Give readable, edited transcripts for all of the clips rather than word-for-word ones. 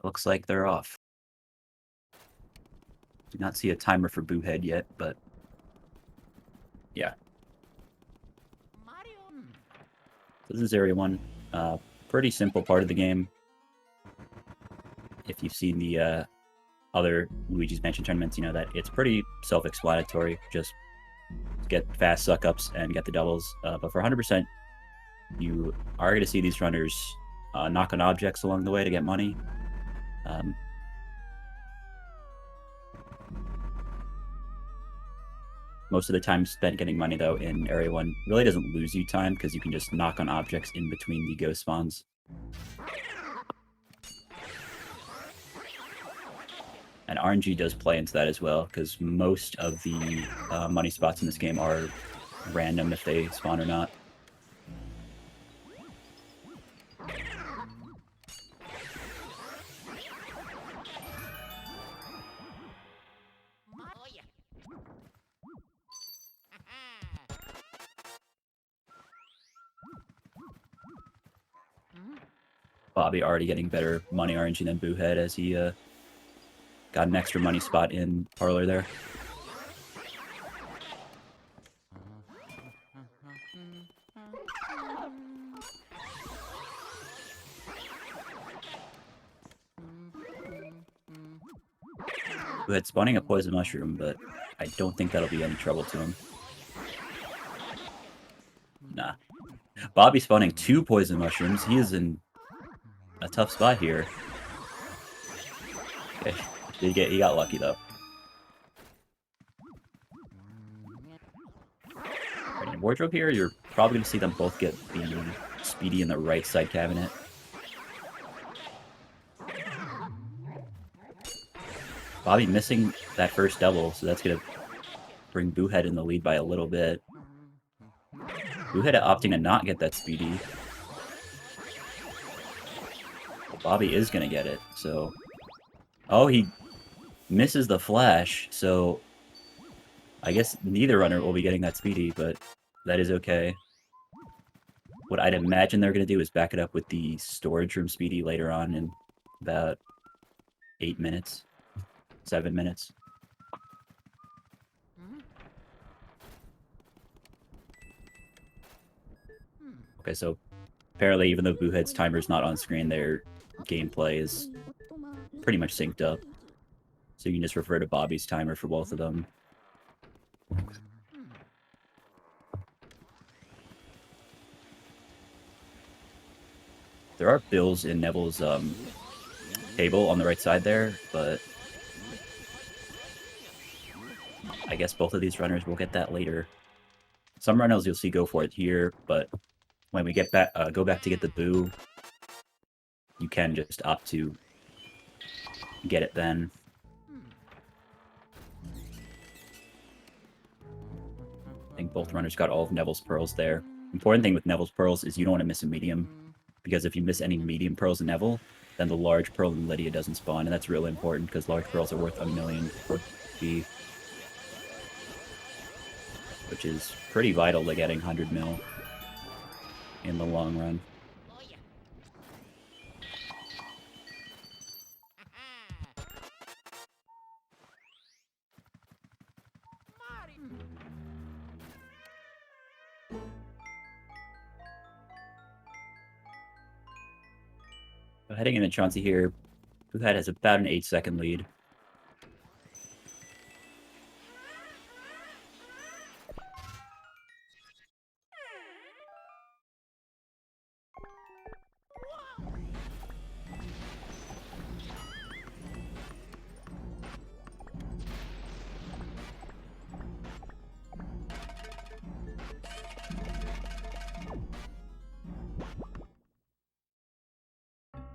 Looks like they're off. Do not see a timer for Boohead yet, but yeah. So this is Area 1. Pretty simple part of the game. If you've seen the other Luigi's Mansion tournaments, you know that it's pretty self-explanatory. Just get fast suck-ups and get the doubles. But for 100%, you are going to see these runners knock on objects along the way to get money. Most of the time spent getting money, though, in Area 1 really doesn't lose you time, because you can just knock on objects in between the ghost spawns. And RNG does play into that as well, because most of the money spots in this game are random if they spawn or not. Bobby already getting better money RNG than Boohead as he got an extra money spot in Parlor there. Boohead spawning a poison mushroom, but I don't think that'll be any trouble to him. Nah. Bobby spawning 2 poison mushrooms. He is in a tough spot here. Okay, he got lucky though. Right, in wardrobe here, you're probably gonna see them both get the speedy in the right side cabinet. Bobby missing that first double, so that's gonna bring Boohead in the lead by a little bit. Boohead opting to not get that speedy. Bobby is going to get it, so... Oh, he misses the flash, so... I guess neither runner will be getting that speedy, but that is okay. What I'd imagine they're going to do is back it up with the storage room speedy later on in about 8 minutes. 7 minutes. Okay, so apparently even though Boohead's timer is not on screen, their gameplay is pretty much synced up. So you can just refer to Bobby's timer for both of them. There are bills in Neville's table on the right side there, but I guess both of these runners will get that later. Some runners you'll see go for it here, but when we get back, go back to get the Boo, you can just opt to get it then. I think both runners got all of Neville's pearls there. Important thing with Neville's pearls is you don't want to miss a medium, because if you miss any medium pearls in Neville, then the large pearl in Lydia doesn't spawn, and that's really important because large pearls are worth 1 million for fee, which is pretty vital to getting 100 mil in the long run. So heading into Chauncey here, Boohead has about an 8-second lead.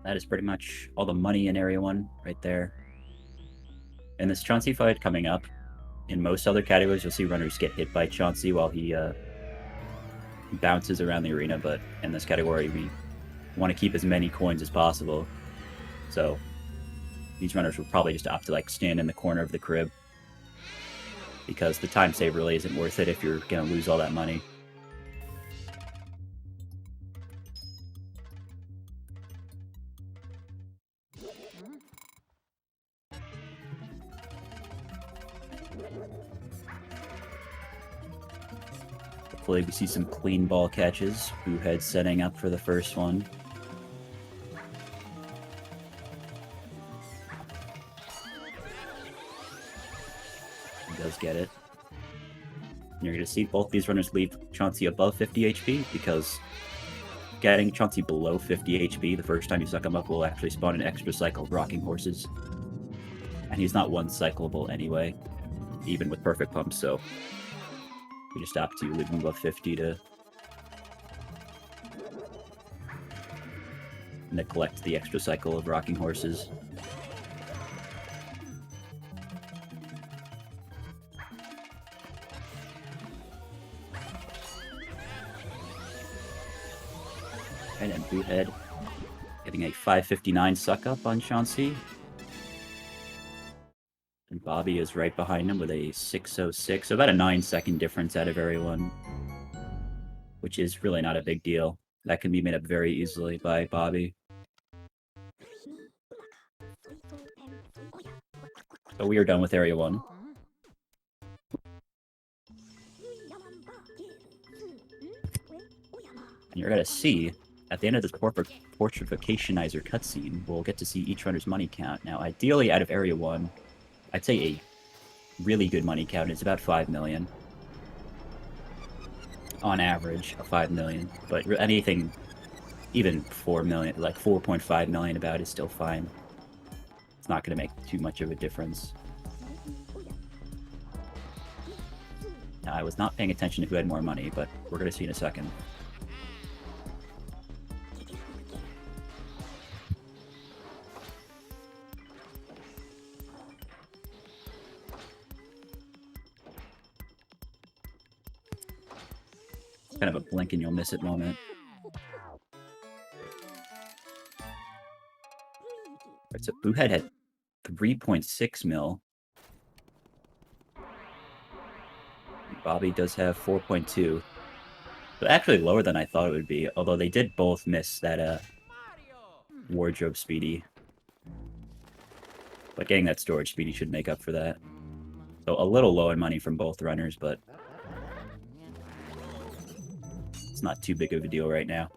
That is pretty much all the money in Area 1 right there. In this Chauncey fight coming up, in most other categories, you'll see runners get hit by Chauncey while he bounces around the arena, but in this category, we want to keep as many coins as possible. So these runners will probably just opt to like stand in the corner of the crib, because the time save really isn't worth it if you're going to lose all that money. Hopefully we see some clean ball catches. Boohead setting up for the first one. He does get it. And you're going to see both these runners leave Chauncey above 50 HP, because getting Chauncey below 50 HP the first time you suck him up will actually spawn an extra cycle of rocking horses. And he's not one-cyclable anyway, even with perfect pumps, so you just have to leave him above 50 to neglect the extra cycle of rocking horses. And then Boohead getting a 559 suck up on Chauncey. And Bobby is right behind him with a 606, so about a 9-second difference out of everyone, which is really not a big deal. That can be made up very easily by Bobby. So we are done with Area 1. And you're going to see, at the end of this Portrificationizer cutscene, we'll get to see each runner's money count. Now, ideally, out of Area 1, I'd say a really good money count is about 5 million. On average, 5 million. But anything, even 4 million, like 4.5 million about is still fine. It's not going to make too much of a difference. Now, I was not paying attention to who had more money, but we're going to see in a second. Kind of a blink and you'll miss it moment. Alright, so Boohead had 3.6 mil. Bobby does have 4.2. But actually lower than I thought it would be, although they did both miss that wardrobe speedy. But getting that storage speedy should make up for that. So a little low in money from both runners, but it's not too big of a deal right now.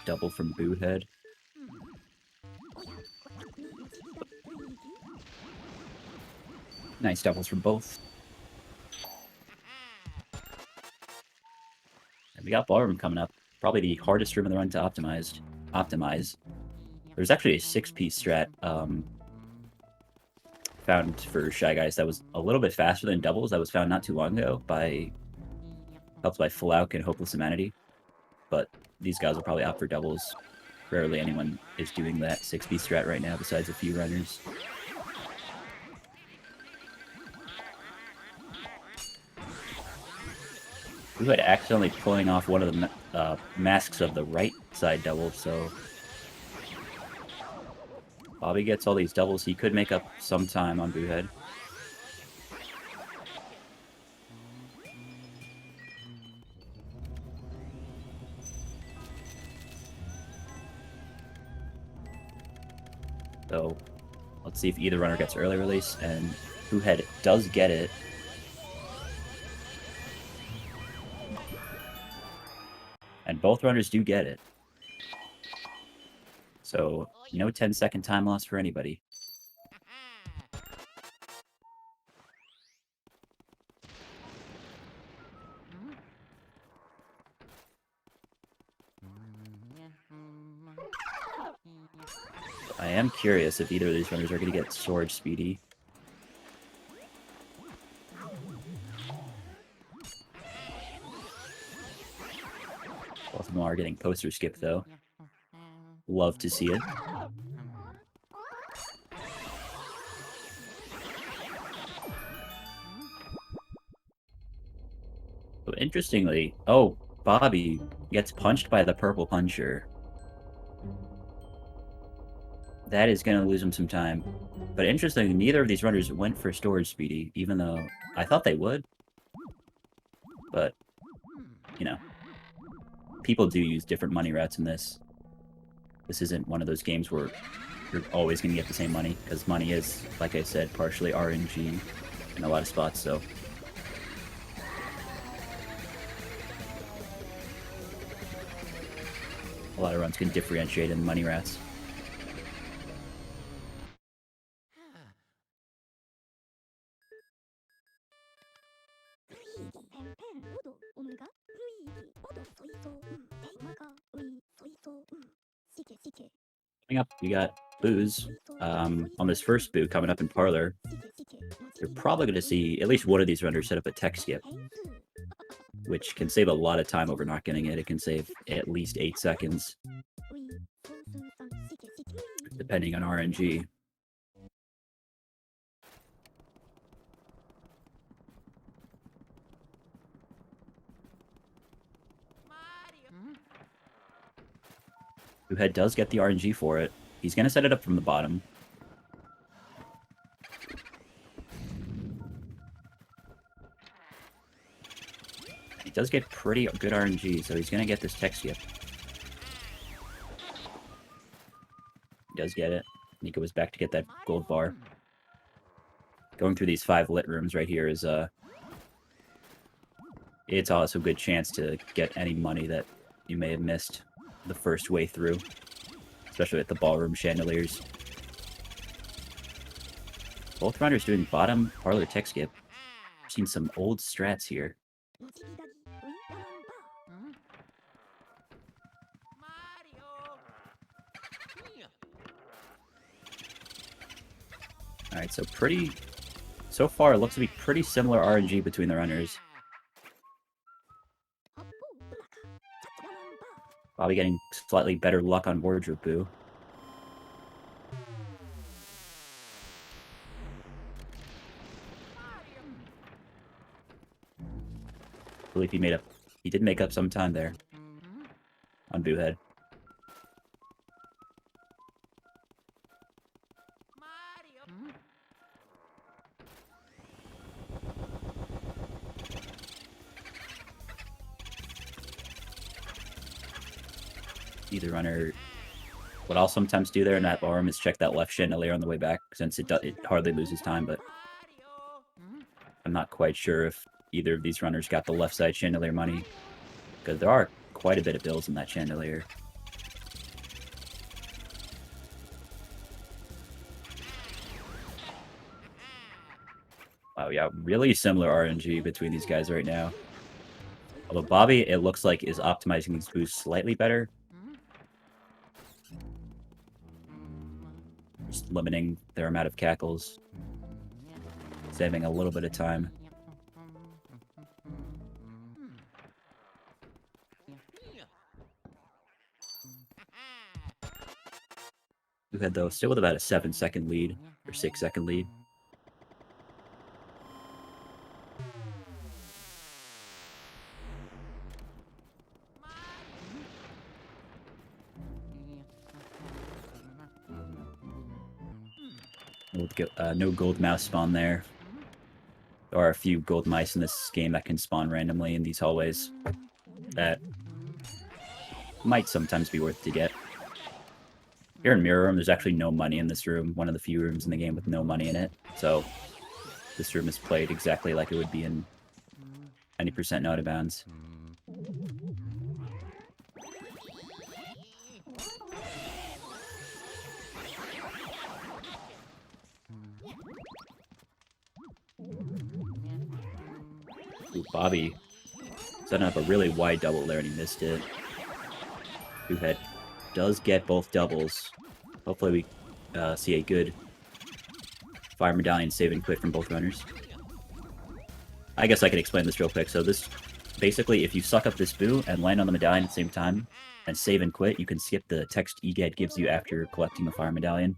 Double from Boohead. Nice doubles from both. And we got Ballroom coming up. Probably the hardest room in the run to optimize. There's actually a 6-piece strat found for Shy Guys that was a little bit faster than doubles. That was found not too long ago helped by Flauk and Hopeless Humanity. But these guys will probably opt for doubles. Rarely anyone is doing that 6-piece strat right now besides a few runners. We had accidentally pulling off one of the masks of the right side double, so Bobby gets all these doubles. He could make up some time on Boohead. So let's see if either runner gets early release, and Boohead does get it. And both runners do get it. So, no 10-second time loss for anybody. I am curious if either of these runners are going to get Sword Speedy. Both of them are getting poster skip, though. Love to see it. So interestingly, oh, Bobby gets punched by the purple puncher. That is going to lose him some time. But interestingly, neither of these runners went for storage speedy, even though I thought they would. But, you know. people do use different money routes in this. This isn't one of those games where you're always going to get the same money, because money is, like I said, partially RNG in a lot of spots, so... A lot of runs can differentiate in money routes. Coming up, we got Boos. On this first Boo coming up in Parlor, you're probably going to see at least one of these runners set up a tech skip, which can save a lot of time over not getting it. It can save at least 8 seconds, depending on RNG. Boohead does get the RNG for it. He's going to set it up from the bottom. He does get pretty good RNG, so he's going to get this tech skip. He does get it. And he goes back to get that gold bar. Going through these 5 lit rooms right here is, it's also a good chance to get any money that you may have missed the first way through, especially at the ballroom chandeliers. Both runners doing bottom parlor tech skip. I've seen some old strats here. Alright, so far it looks to be pretty similar RNG between the runners. Bobby getting slightly better luck on Wardrobe Boo. I believe he did make up some time there on Boohead. Either runner, what I'll sometimes do there in that ballroom is check that left chandelier on the way back, since it hardly loses time, but I'm not quite sure if either of these runners got the left side chandelier money, because there are quite a bit of bills in that chandelier. Wow, yeah, really similar RNG between these guys right now. Although Bobby, it looks like, is optimizing these boosts slightly better. Just limiting their amount of cackles. Saving a little bit of time. Boohead, though, still with about a 7-second lead, or 6-second lead. No gold mouse spawn there. There are a few gold mice in this game that can spawn randomly in these hallways that might sometimes be worth to get. Here in Mirror Room, there's actually no money in this room. One of the few rooms in the game with no money in it. So this room is played exactly like it would be in any percent out of bounds. Ooh, Bobby setting up a really wide double there and he missed it. Boohead does get both doubles. Hopefully we see a good fire medallion save and quit from both runners. I guess I can explain this real quick. So this, basically, if you suck up this Boo and land on the medallion at the same time and save and quit, you can skip the text EGAD gives you after collecting the fire medallion,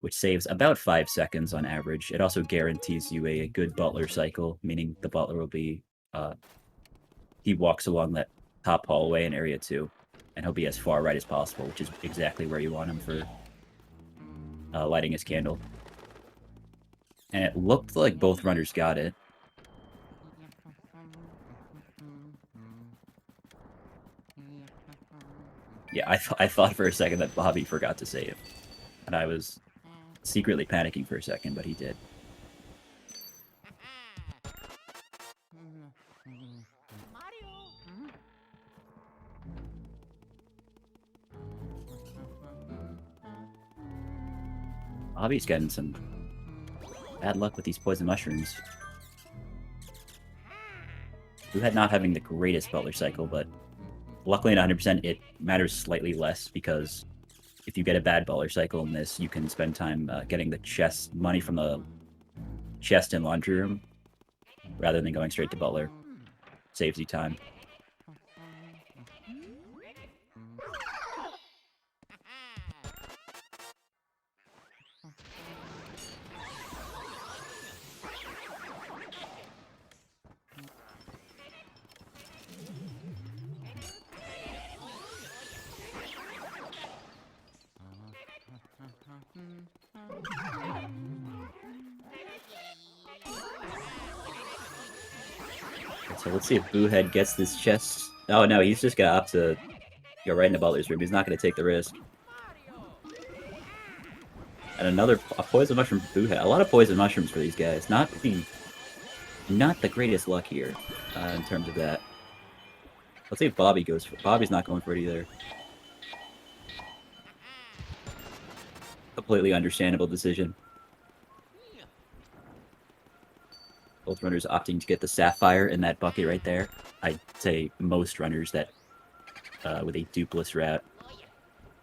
which saves about 5 seconds on average. It also guarantees you a good butler cycle, meaning the butler will be, he walks along that top hallway in area 2, and he'll be as far right as possible, which is exactly where you want him for lighting his candle. And it looked like both runners got it. Yeah, I thought for a second that Bobby forgot to save. And I was secretly panicking for a second, but he did. Bobby's getting some bad luck with these poison mushrooms. Boohead not having the greatest Butler cycle, but luckily at 100% it matters slightly less because if you get a bad Butler cycle in this, you can spend time getting the chest money from the chest and laundry room rather than going straight to Butler. Saves you time. So let's see if Boohead gets this chest. Oh no, he's just gonna opt to go right into Butler's room. He's not gonna take the risk. And a poison mushroom for Boohead. A lot of poison mushrooms for these guys. Not the greatest luck here in terms of that. Let's see if Bobby goes for it. Bobby's not going for it either. Completely understandable decision. Both runners opting to get the Sapphire in that bucket right there. I'd say most runners that with a dupeless route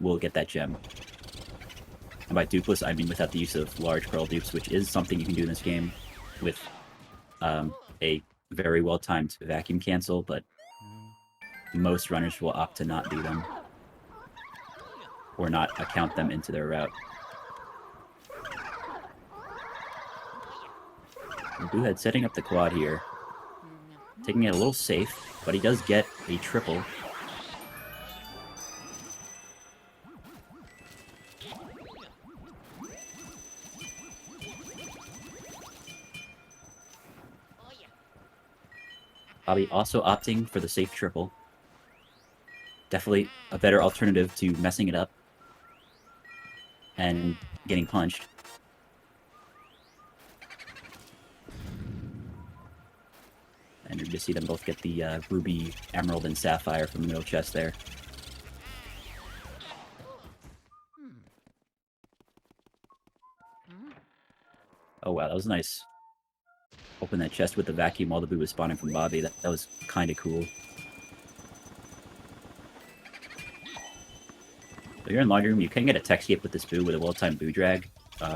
will get that gem. And by dupeless, I mean without the use of large pearl dupes, which is something you can do in this game with a very well-timed vacuum cancel, but most runners will opt to not do them or not account them into their route. Boohead setting up the quad here. Taking it a little safe, but he does get a triple. Bobby also opting for the safe triple. Definitely a better alternative to messing it up and getting punched. And you just see them both get the ruby, emerald, and sapphire from the middle chest there. Oh wow, that was nice. Open that chest with the vacuum while the boo was spawning from Bobby. That was kind of cool. So you're in laundry room. You can get a tech escape with this boo with a well-timed boo drag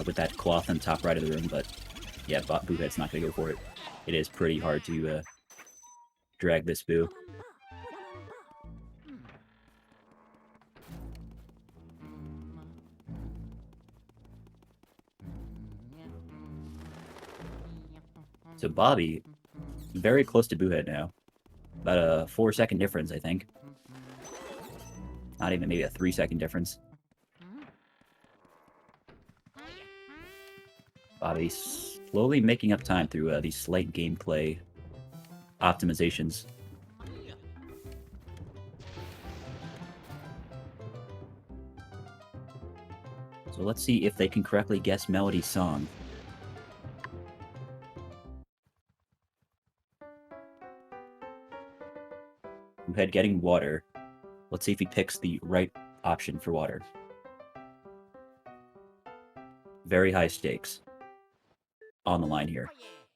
with that cloth on the top right of the room, but yeah, Boohead's not going to go for it. It is pretty hard to drag this boo. So Bobby, very close to Boohead now. About a 4-second difference, I think. Not even maybe a 3-second difference. Bobby slowly making up time through these slight gameplay optimizations. So let's see if they can correctly guess Melody's song. Boohead getting water. Let's see if he picks the right option for water. Very high stakes on the line here.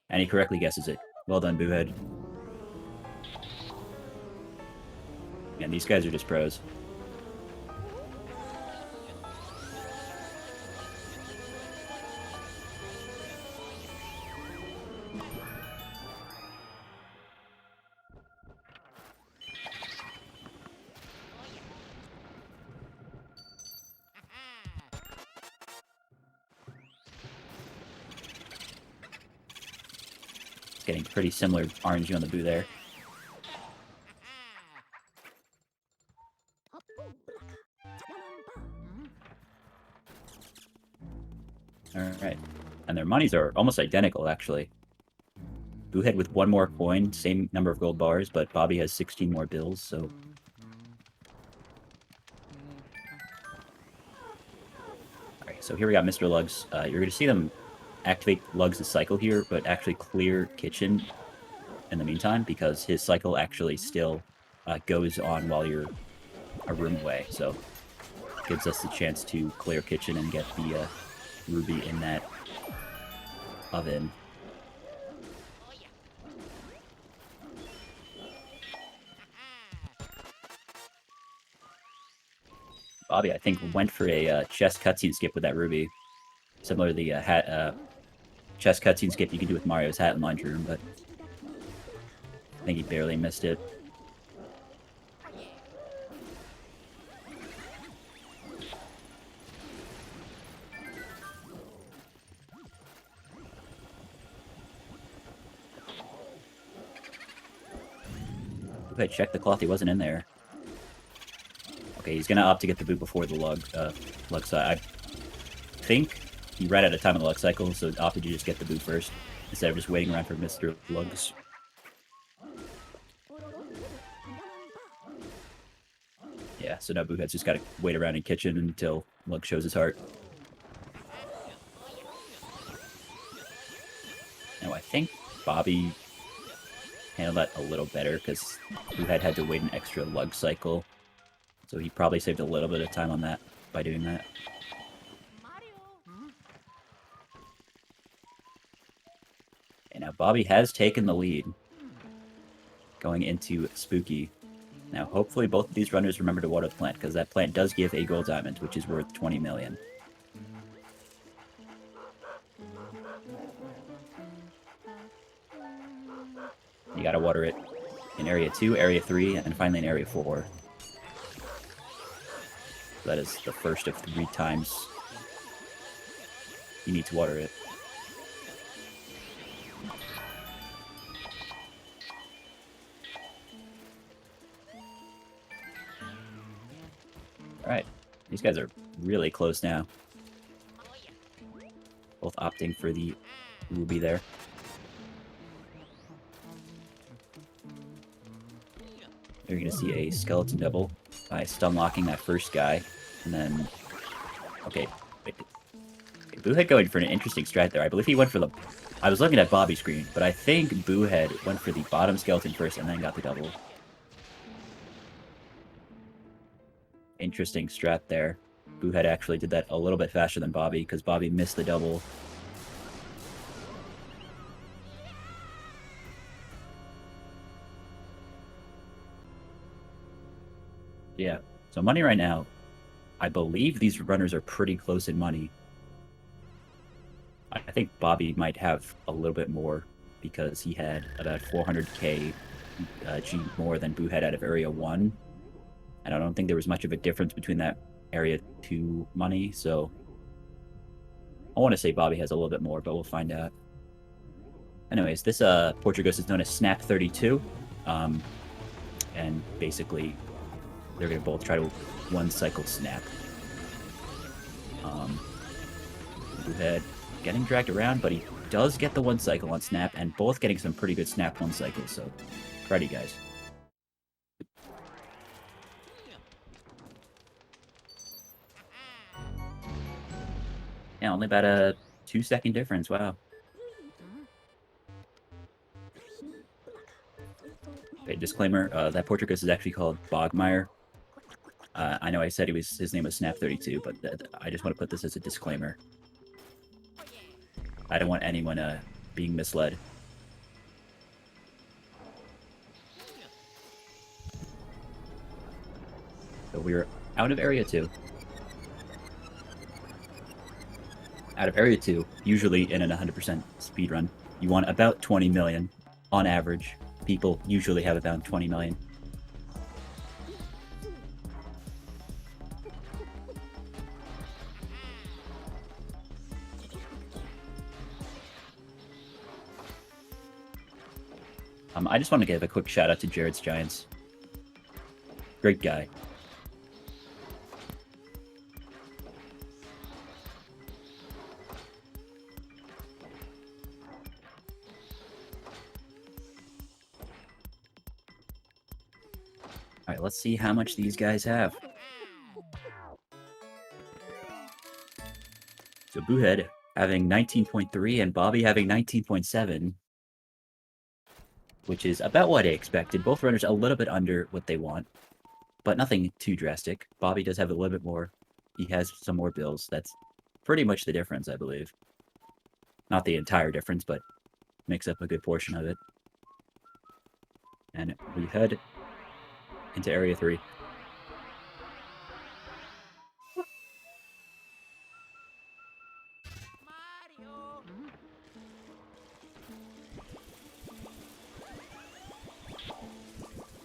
And he correctly guesses it. Well done, Boohead. Man, these guys are just pros. Getting pretty similar RNG on the boo there. Alright. And their monies are almost identical, actually. Boohead with 1 more coin, same number of gold bars, but Bobby has 16 more bills, so... Alright, so here we got Mr. Lugs. You're going to see them activate Lugs' cycle here, but actually clear Kitchen in the meantime, because his cycle actually still goes on while you're a room away. So gives us the chance to clear Kitchen and get the ruby in that oven. Bobby, I think, went for a chest cutscene skip with that ruby. Similar to the chest cutscene skip you can do with Mario's hat in Laundry Room, but I think he barely missed it. Okay, check the cloth, he wasn't in there. Okay, he's gonna opt to get the boot before the lug cycle. I think he ran out of time on the lug cycle, so opted to just get the boot first, instead of just waiting around for Mr. Lugs. Yeah, so now Boohead's just gotta wait around in Kitchen until Lug shows his heart. Now I think Bobby handled that a little better, because Boohead had to wait an extra Lug cycle. So he probably saved a little bit of time on that by doing that. And now Bobby has taken the lead going into Spooky. Now hopefully both of these runners remember to water the plant, because that plant does give a gold diamond, which is worth 20 million. You gotta water it in Area 2, Area 3, and finally in Area 4. That is the first of 3 times you need to water it. Alright, these guys are really close now. Both opting for the ruby there. You're going to see a skeleton double by stun locking that first guy. And then... Okay, wait. Boohead going for an interesting strat there. I believe he went for the... I was looking at Bobby's screen, but I think Boohead went for the bottom skeleton first and then got the double. Interesting strat there. Boohead actually did that a little bit faster than Bobby, because Bobby missed the double. Yeah, so money right now, I believe these runners are pretty close in money. I think Bobby might have a little bit more, because he had about 400k G more than Boohead out of Area 1. And I don't think there was much of a difference between that Area 2 money, so I want to say Bobby has a little bit more, but we'll find out. Anyways, this portrait ghost is known as Snap 32, and basically they're going to both try to one-cycle Snap. Boohead getting dragged around, but he does get the one-cycle on Snap, and both getting some pretty good Snap one-cycles, so ready, guys. Yeah, only about a 2-second difference, wow. Okay, disclaimer, that portrait ghost is actually called Bogmire. I know I said his name was Snap32, but I just want to put this as a disclaimer. I don't want anyone being misled. So we're out of Area 2. Out of Area 2, usually in an 100% speedrun, you want about 20 million on average. People usually have about 20 million. I just want to give a quick shout out to Jared's Giants. Great guy. Alright, let's see how much these guys have. So Boohead having 19.3 and Bobby having 19.7, which is about what I expected. Both runners a little bit under what they want, but nothing too drastic. Bobby does have a little bit more. He has some more bills. That's pretty much the difference, I believe. Not the entire difference, but makes up a good portion of it. And we head into Area 3.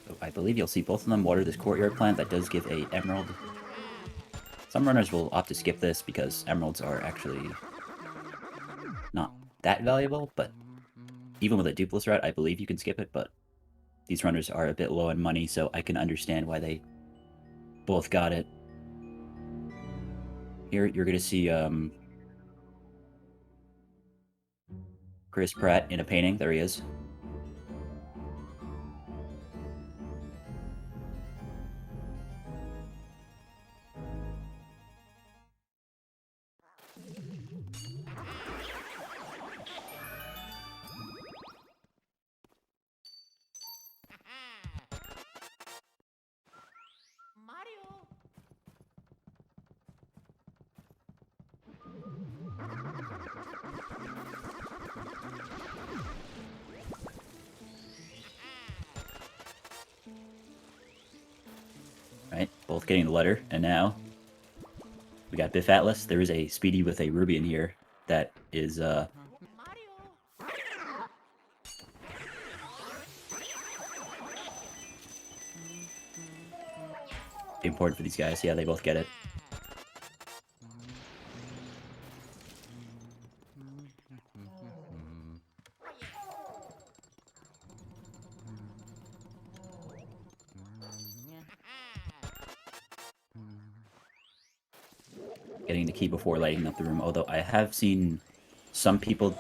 So I believe you'll see both of them water this courtyard plant. That does give a emerald. Some runners will opt to skip this because emeralds are actually not that valuable, but even with a duplicate route, I believe you can skip it, but these runners are a bit low on money, so I can understand why they both got it. Here, you're going to see Chris Pratt in a painting. There he is. Right, both getting the letter, and now we got Biff Atlas. There is a Speedy with a Ruby in here that is important for these guys. Yeah, they both get it. Getting the key before lighting up the room, although I have seen some people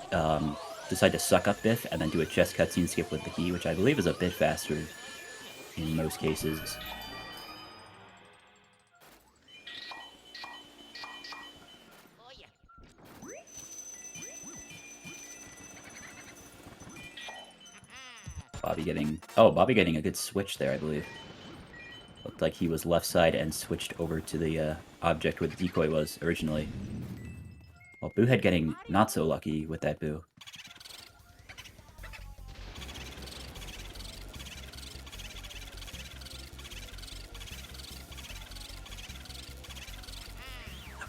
decide to suck up Biff and then do a chest cutscene skip with the key, which I believe is a bit faster in most cases. Bobby getting a good switch there, I believe. Looked like he was left side and switched over to the object where the decoy was originally. Well, Boohead getting not so lucky with that Boo.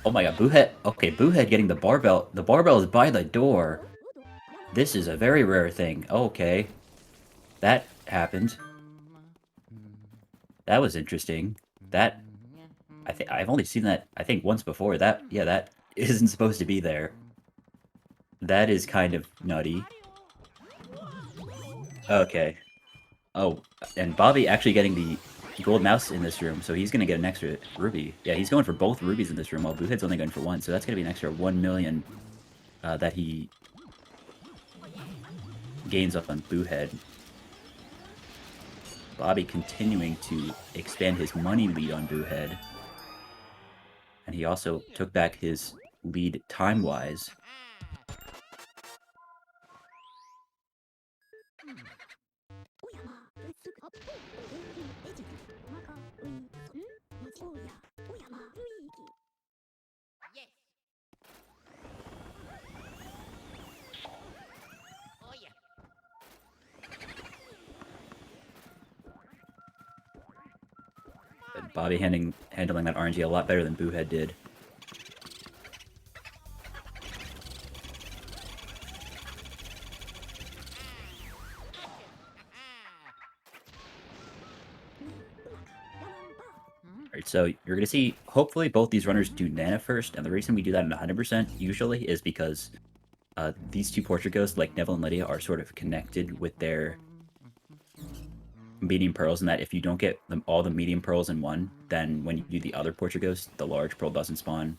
Oh my god, Boohead. Okay, Boohead getting the barbell. The barbell is by the door. This is a very rare thing. Okay. That happened. That was interesting. That... I've only seen that, I think, once before. That isn't supposed to be there. That is kind of nutty. Okay. Oh, and Bobby actually getting the gold mouse in this room, so he's going to get an extra ruby. Yeah, he's going for both rubies in this room, while Boohead's only going for one, so that's going to be an extra 1 million that he gains up on Boohead. Bobby continuing to expand his money lead on Boohead. And he also took back his lead time-wise. But Bobby handling that RNG a lot better than Boohead did. Alright, so you're going to see, hopefully both these runners do Nana first, and the reason we do that in 100% usually is because these two portrait ghosts, like Neville and Lydia, are sort of connected with their medium pearls, and that if you don't get all the medium pearls in one, then when you do the other portrait ghost, the large pearl doesn't spawn.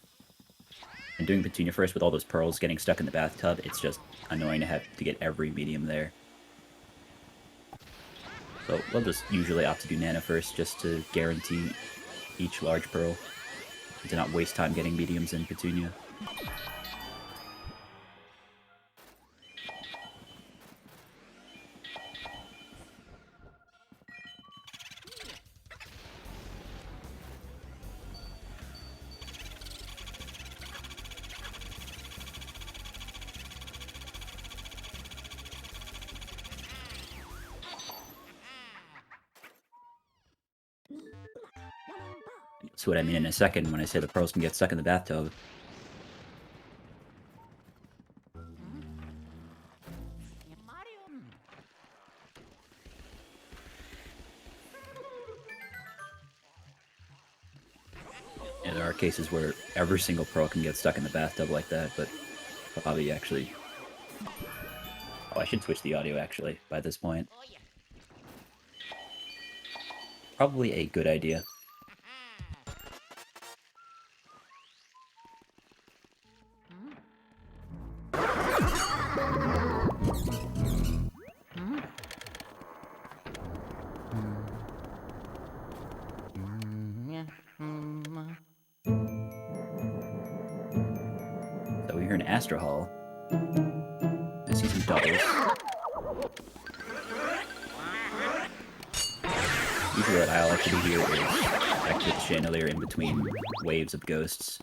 And doing Petunia first with all those pearls getting stuck in the bathtub, it's just annoying to have to get every medium there. So we'll just usually opt to do Nana first, just to guarantee each large pearl, and to not waste time getting mediums in Petunia. That's what I mean in a second when I say the pros can get stuck in the bathtub. Yeah, there are cases where every single pro can get stuck in the bathtub like that, but Bobby actually... Oh, I should switch the audio, actually, by this point. Probably a good idea. So we're here in Astro Hall. I see some doubles. Usually what I like to do here is activate the chandelier in between waves of ghosts.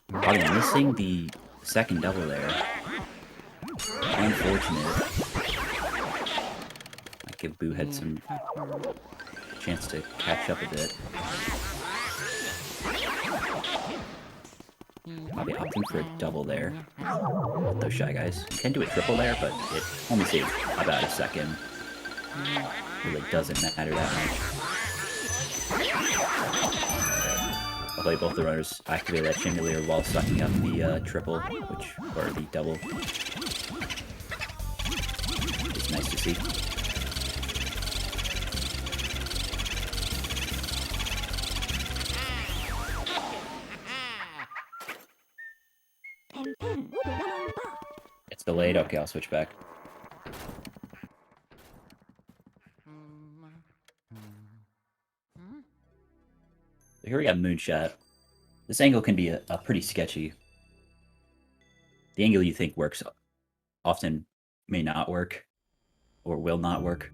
Probably missing the second double there. Unfortunate. Might give Boohead some chance to catch up a bit. Probably opting for a double there. Those Shy Guys. You can do a triple there, but it only saves about a second. Really doesn't matter that much. Hopefully both the runners activate that chandelier while sucking up the triple, or the double. It's nice to see. It's delayed. Okay, I'll switch back. So here we got Moonshot. This angle can be a pretty sketchy. The angle you think works often may not work, or will not work.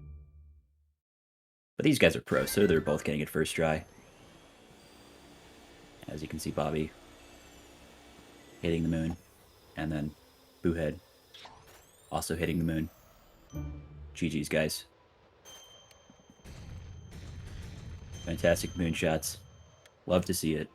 But these guys are pros, so they're both getting it first try. As you can see, Bobby hitting the moon, and then Boohead also hitting the moon. GG's, guys. Fantastic moonshots. Love to see it.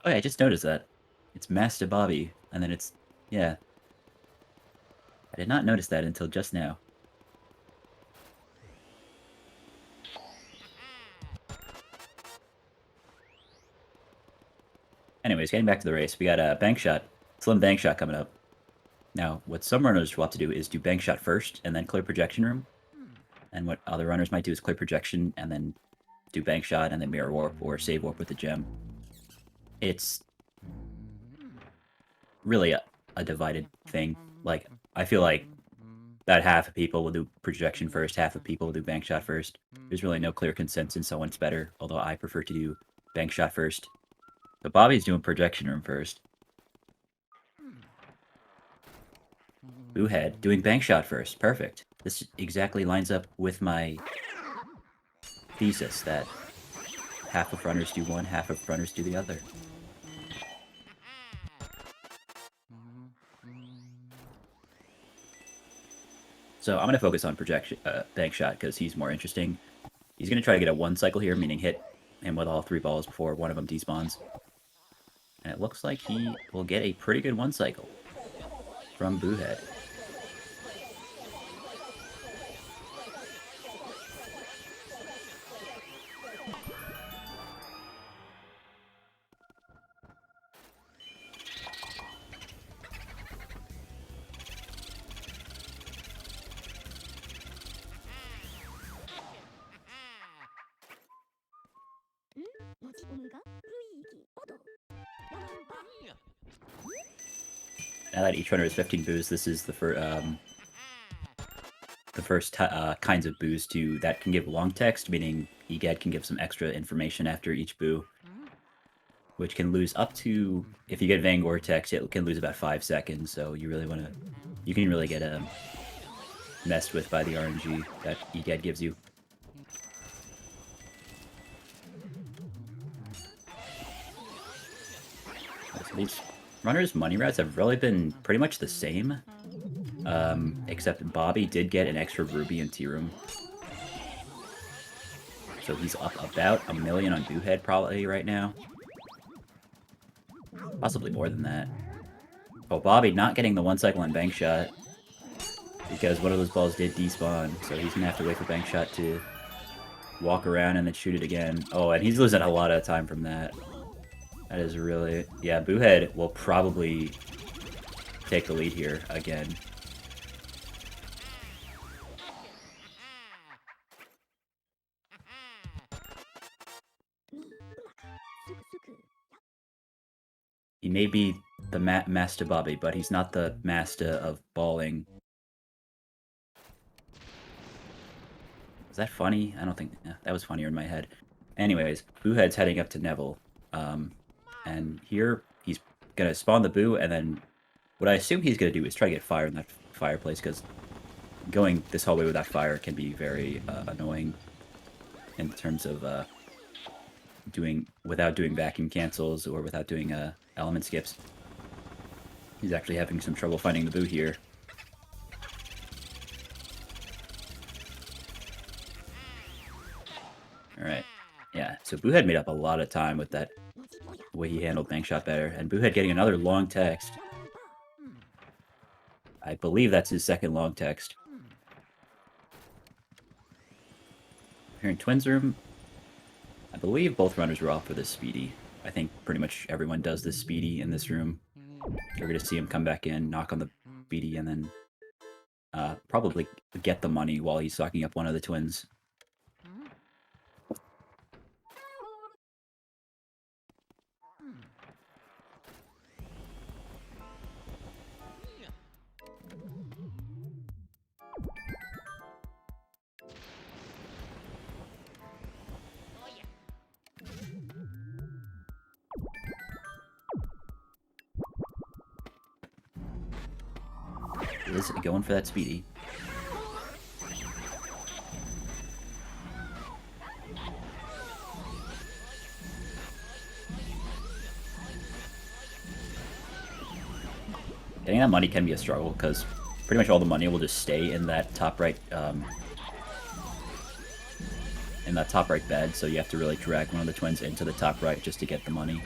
Oh yeah, I just noticed that. It's MastahBobby, and then it's... yeah. I did not notice that until just now. Anyways, getting back to the race, we got a bank shot, slim bank shot coming up. Now, what some runners will have to do is do bank shot first, and then clear projection room. And what other runners might do is clear projection, and then do bank shot, and then mirror warp, or save warp with the gem. It's really a divided thing. Like, I feel like about half of people will do projection first, half of people will do bank shot first. There's really no clear consensus on what's better, although I prefer to do bank shot first. But Bobby's doing projection room first. Boohead doing bank shot first. Perfect. This exactly lines up with my thesis that half of runners do one, half of runners do the other. So I'm going to focus on projection, bank shot, because he's more interesting. He's going to try to get a one cycle here, meaning hit him with all three balls before one of them despawns. And it looks like he will get a pretty good one cycle from Boohead. Now that each runner is 15 boos, this is the first kinds of boos that can give long text, meaning EGAD can give some extra information after each boo, which can lose up to, if you get Vanguard text, it can lose about 5 seconds, so you can really get messed with by the RNG that EGAD gives you. So these Runner's money routes have really been pretty much the same. Except Bobby did get an extra ruby in Tea Room. So he's up about 1 million on Boohead probably right now. Possibly more than that. Oh, Bobby not getting the 1 cycle on Bank Shot. Because one of those balls did despawn. So he's going to have to wait for Bank Shot to walk around and then shoot it again. Oh, and he's losing a lot of time from that. That is really... Yeah, Boohead will probably take the lead here again. He may be the MastahBobby, but he's not the master of balling. Is that funny? I don't think... that was funnier in my head. Anyways, Boohead's heading up to Neville. And here, he's gonna spawn the Boo, and then what I assume he's gonna do is try to get fire in that fireplace, because going this hallway without fire can be very annoying in terms of without doing vacuum cancels or without doing element skips. He's actually having some trouble finding the Boo here. Alright. Yeah, so Boohead made up a lot of time with that way he handled Bank Shot better. And Boohead getting another long text. I believe that's his second long text. Here in Twins Room, I believe both runners were off for this Speedy. I think pretty much everyone does this Speedy in this room. You're going to see him come back in, knock on the Speedy, and then probably get the money while he's sucking up one of the twins. Is going for that Speedy. Getting that money can be a struggle, because pretty much all the money will just stay in that top right bed, so you have to really drag one of the twins into the top right just to get the money.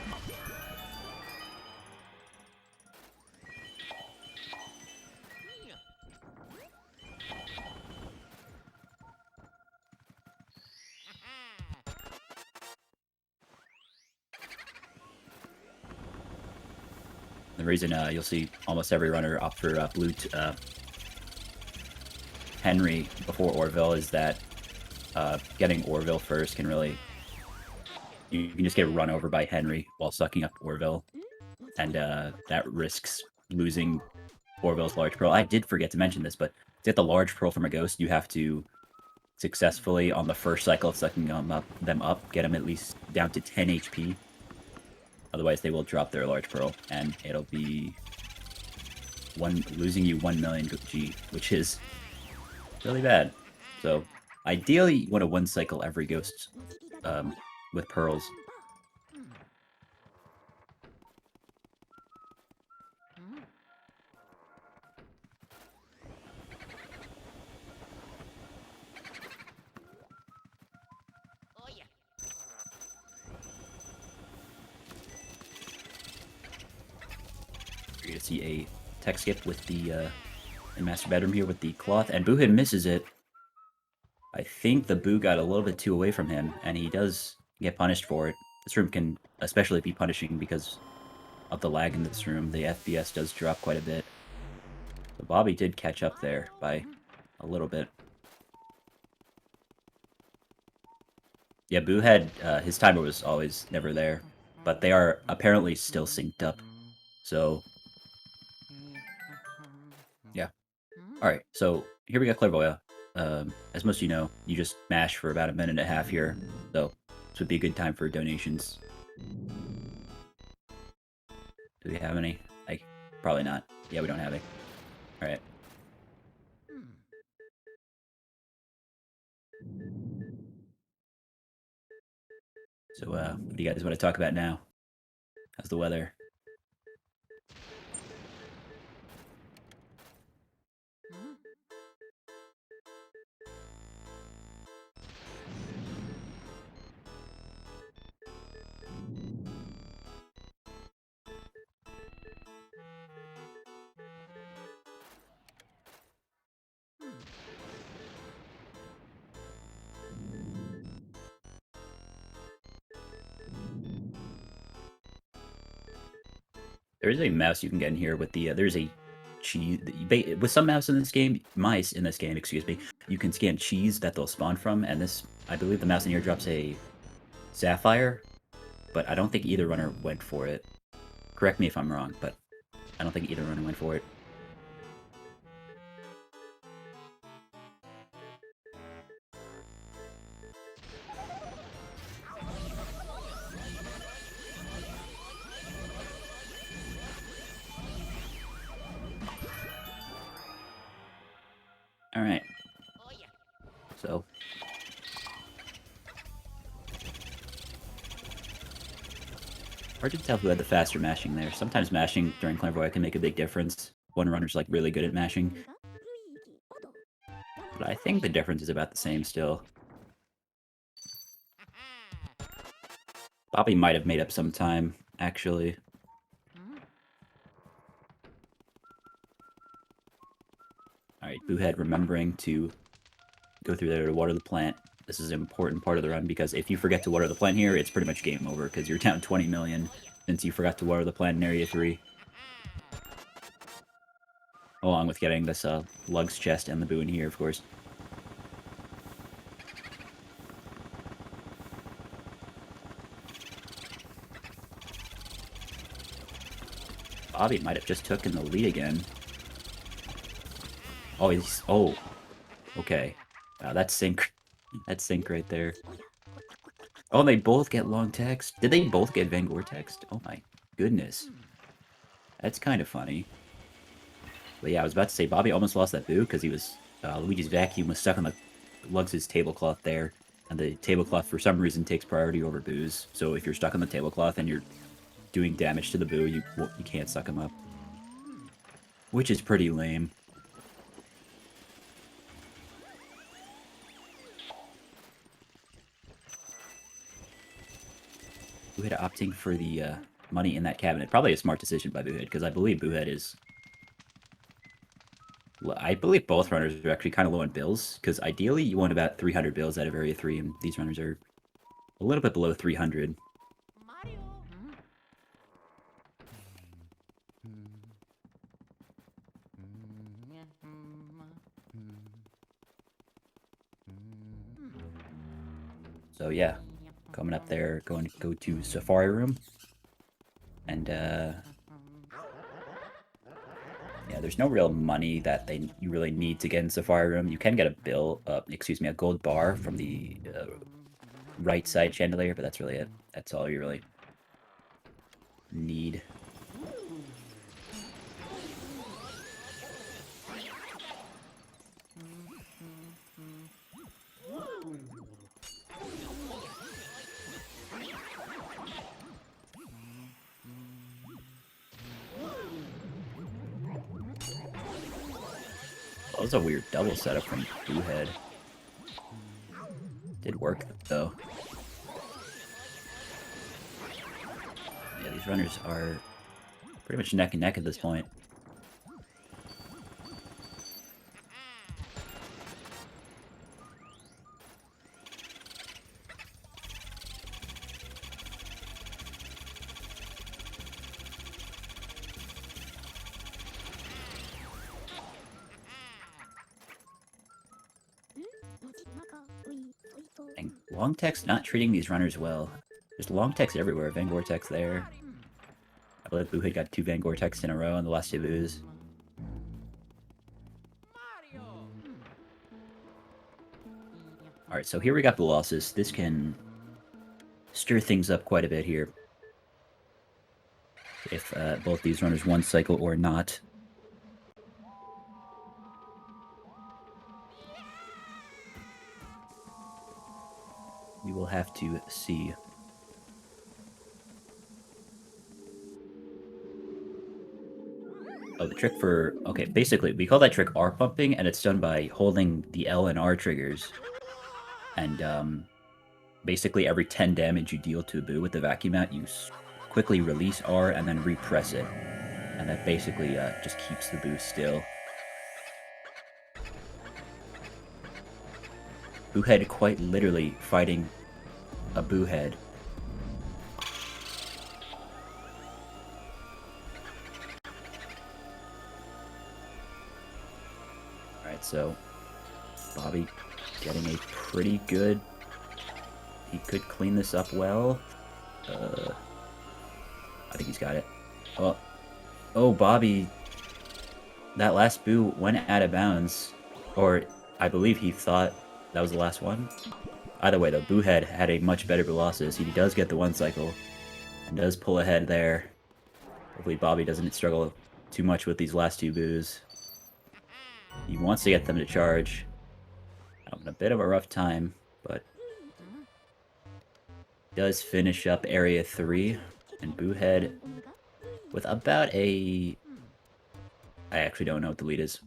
The reason you'll see almost every runner opt for Henry before Orville is that getting Orville first can really... You can just get run over by Henry while sucking up Orville, and that risks losing Orville's large pearl. I did forget to mention this, but to get the large pearl from a ghost, you have to successfully, on the first cycle of sucking them up, get them at least down to 10 HP. Otherwise, they will drop their large pearl, and it'll be losing you 1 million G, which is really bad. So, ideally, you want to one cycle every ghost with pearls. You're gonna see a tech skip with the in master bedroom here with the cloth, and Boohead misses it. I think the Boo got a little bit too away from him, and he does get punished for it. This room can especially be punishing because of the lag in this room. The FPS does drop quite a bit. So Bobby did catch up there by a little bit. Yeah, Boohead, his timer was always never there, but they are apparently still synced up. So, yeah. Alright, so here we got Clairvoya. As most of you know, you just mash for about 1.5 minutes here, so this would be a good time for donations. Do we have any? Like, probably not. Yeah, we don't have any. Alright. So, what do you guys want to talk about now? How's the weather? There is a mouse you can get in here with the, there's a cheese, with some mice in this game, excuse me, you can scan cheese that they'll spawn from, and this, I believe the mouse in here drops a sapphire, but I don't think either runner went for it. Correct me if I'm wrong, but I don't think either runner went for it. Alright. So. Hard to tell who had the faster mashing there. Sometimes mashing during Clairvoyant can make a big difference. One runner's like really good at mashing. But I think the difference is about the same still. Bobby might have made up some time, actually. Alright, Boohead remembering to go through there to water the plant. This is an important part of the run, because if you forget to water the plant here, it's pretty much game over, because you're down 20 million since you forgot to water the plant in Area 3. Along with getting this Lugs chest and the Boo in here, of course. Bobby might have just taken the lead again. Oh, he's... Oh. Okay. Wow, that's sync. That's sync right there. Oh, they both get long text. Did they both get Van Gore text? Oh my goodness. That's kind of funny. But yeah, I was about to say, Bobby almost lost that Boo because he was... Luigi's vacuum was stuck on the Lugs' tablecloth there. And the tablecloth, for some reason, takes priority over Boos. So if you're stuck on the tablecloth and you're doing damage to the Boo, you can't suck him up. Which is pretty lame. Boohead opting for the money in that cabinet. Probably a smart decision by Boohead, because I believe Boohead is... I believe both runners are actually kind of low on bills, because ideally you want about 300 bills out of Area 3, and these runners are a little bit below 300. So yeah, coming up there, going to go to Safari Room, and yeah, there's no real money that you really need to get in Safari Room. You can get a gold bar from the right side chandelier, but that's really it. That's all you really need. That was a weird double setup from Boohead. Did work, though. Yeah, these runners are pretty much neck and neck at this point. And long text not treating these runners well. There's long text everywhere. Van Gore text there. I believe Boohead got 2 Van Gore texts in a row on the last 2 Boos. Alright, so here we got the losses. This can stir things up quite a bit here. If both these runners won cycle or not. We will have to see. Oh, the trick for... Okay, basically, we call that trick R pumping, and it's done by holding the L and R triggers. And, basically, every 10 damage you deal to a Boo with the vacuum out, you quickly release R and then repress it. And that basically just keeps the Boo still. Boohead quite literally fighting a Boohead. so Bobby getting a pretty good... He could clean this up well. I think he's got it. Oh, Bobby... That last boo went out of bounds. Or, I believe he thought that was the last one. Either way, though, Boohead had a much better Velocity. He does get the one cycle. And does pull ahead there. Hopefully Bobby doesn't struggle too much with these last two boos. He wants to get them to charge. Having a bit of a rough time, but does finish up Area 3. And Boohead with about a... I actually don't know what the lead is.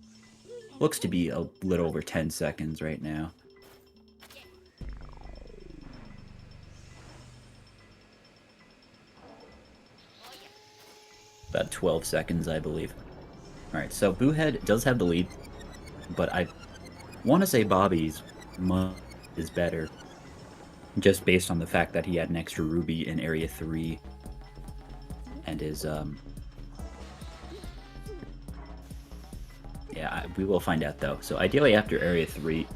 Looks to be a little over 10 seconds right now. About 12 seconds, I believe. Alright, so Boohead does have the lead, but I want to say Bobby's is better, just based on the fact that he had an extra ruby in Area 3, and is, yeah, we will find out, though. So ideally after Area 3,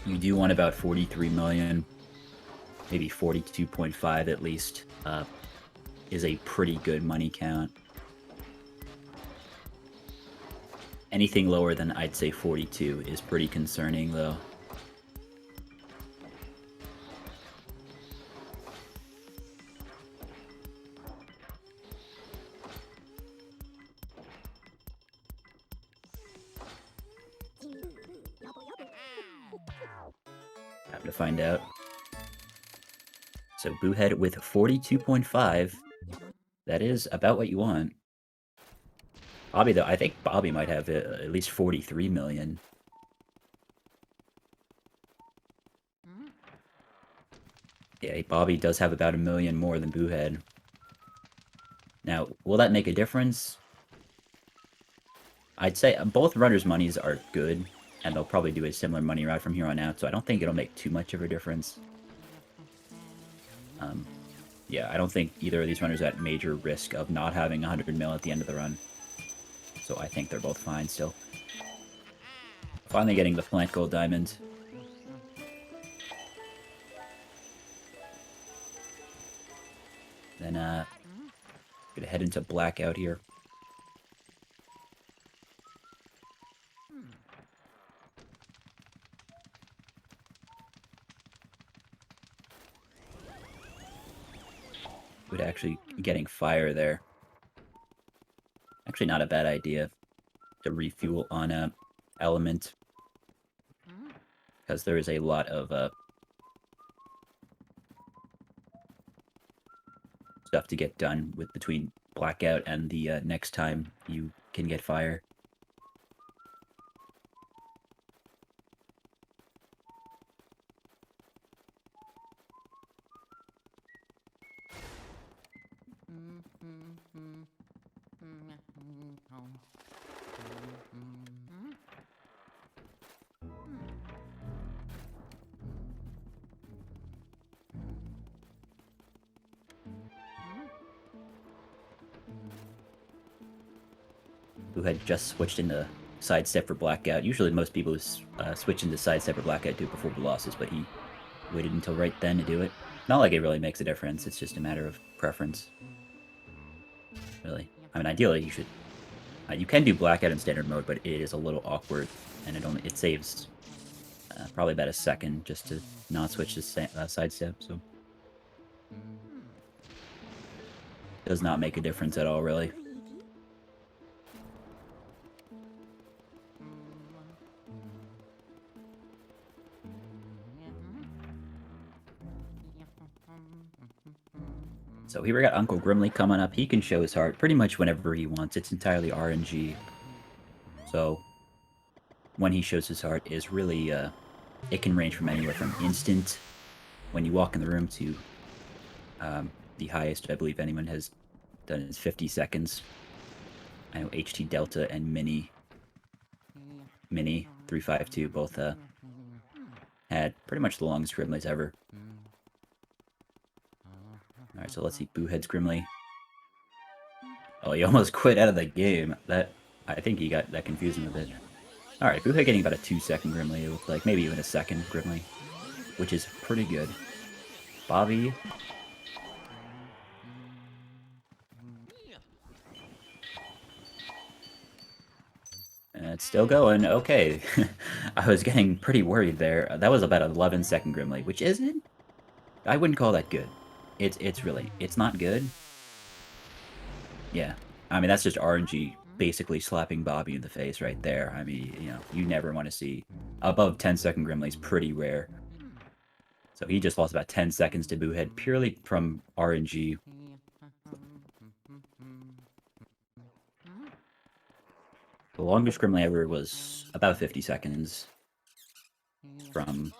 you do want about 43 million, maybe 42.5 at least, is a pretty good money count. Anything lower than, I'd say, 42 is pretty concerning, though. Have to find out. So Boohead with 42.5. That is about what you want. Bobby, though, I think Bobby might have at least 43 million. Yeah, Bobby does have about 1 million more than Boohead. Now, will that make a difference? I'd say both runners' monies are good, and they'll probably do a similar money route from here on out, so I don't think it'll make too much of a difference. Yeah, I don't think either of these runners are at major risk of not having 100 mil at the end of the run. So I think they're both fine still. Finally getting the plant gold diamond. Then, gonna head into blackout here. But actually getting fire there. Actually not a bad idea to refuel on a element. Because there is a lot of stuff to get done with between blackout and the next time you can get fire. Who had just switched into sidestep for blackout. Usually most people switch into sidestep for blackout do it before the losses, but he waited until right then to do it. Not like it really makes a difference, it's just a matter of preference. Really. I mean, ideally you should... you can do blackout in standard mode, but it is a little awkward, and it saves probably about a second just to not switch to sidestep, so... Does not make a difference at all, really. So here we got Uncle Grimly coming up. He can show his heart pretty much whenever he wants. It's entirely RNG. So when he shows his heart is really, it can range from anywhere from instant, when you walk in the room, to the highest I believe anyone has done is 50 seconds. I know HT Delta and Mini 352 both had pretty much the longest Grimleys ever. Alright, so let's see Boohead's Grimly. Oh, he almost quit out of the game. I think he got that confusing with it. Alright, Boohead getting about a 2-second Grimly, it looked like. Maybe even a second Grimly, which is pretty good. Bobby. And it's still going. Okay. I was getting pretty worried there. That was about 11-second Grimly, which isn't... I wouldn't call that good. It's really... It's not good. Yeah. I mean, that's just RNG basically slapping Bobby in the face right there. I mean, you know, you never want to see... Above 10-second Grimly is pretty rare. So he just lost about 10 seconds to Boohead purely from RNG. The longest Grimly ever was about 50 seconds from...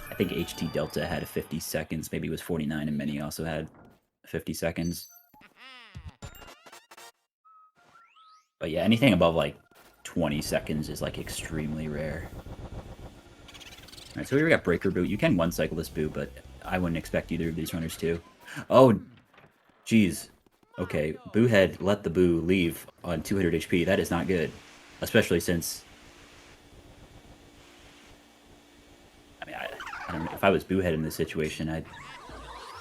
I think HT Delta had 50 seconds. Maybe it was 49 and Mini also had 50 seconds. But yeah, anything above like 20 seconds is like extremely rare. Alright, so we got Breaker Boot. You can one-cycle this boot, but I wouldn't expect either of these runners to. Oh, jeez. Okay, Boohead let the Boo leave on 200 HP. That is not good. Especially since... I mean, I don't know. If I was Boohead in this situation, it's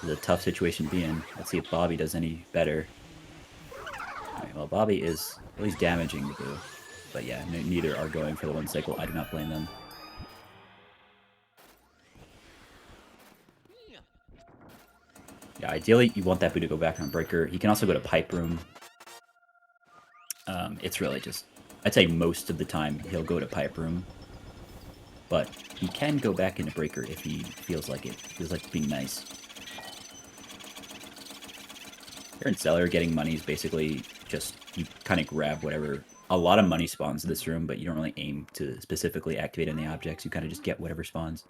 a tough situation to be in. Let's see if Bobby does any better. Alright, well, Bobby is at least damaging the Boo. But yeah, neither are going for the one cycle. I do not blame them. Yeah, ideally, you want that Boo to go back on Breaker. He can also go to Pipe Room. It's really just... I'd say most of the time he'll go to Pipe Room. But he can go back into Breaker if he feels like it. Feels like being nice. Here in Cellar, getting money is basically just... You kind of grab whatever... A lot of money spawns in this room, but you don't really aim to specifically activate any objects. You kind of just get whatever spawns.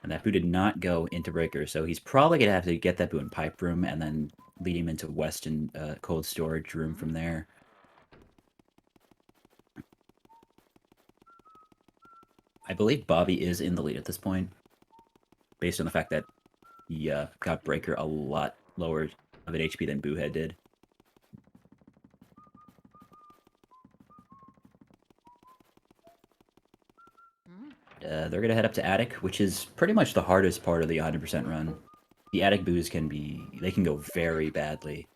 And that Boo did not go into Breaker, so he's probably going to have to get that Boo in Pipe Room and then lead him into West and Cold Storage Room from there. I believe Bobby is in the lead at this point, based on the fact that he got Breaker a lot lower of an HP than Boohead did. They're going to head up to Attic, which is pretty much the hardest part of the 100% run. The Attic Boos can be... They can go very badly.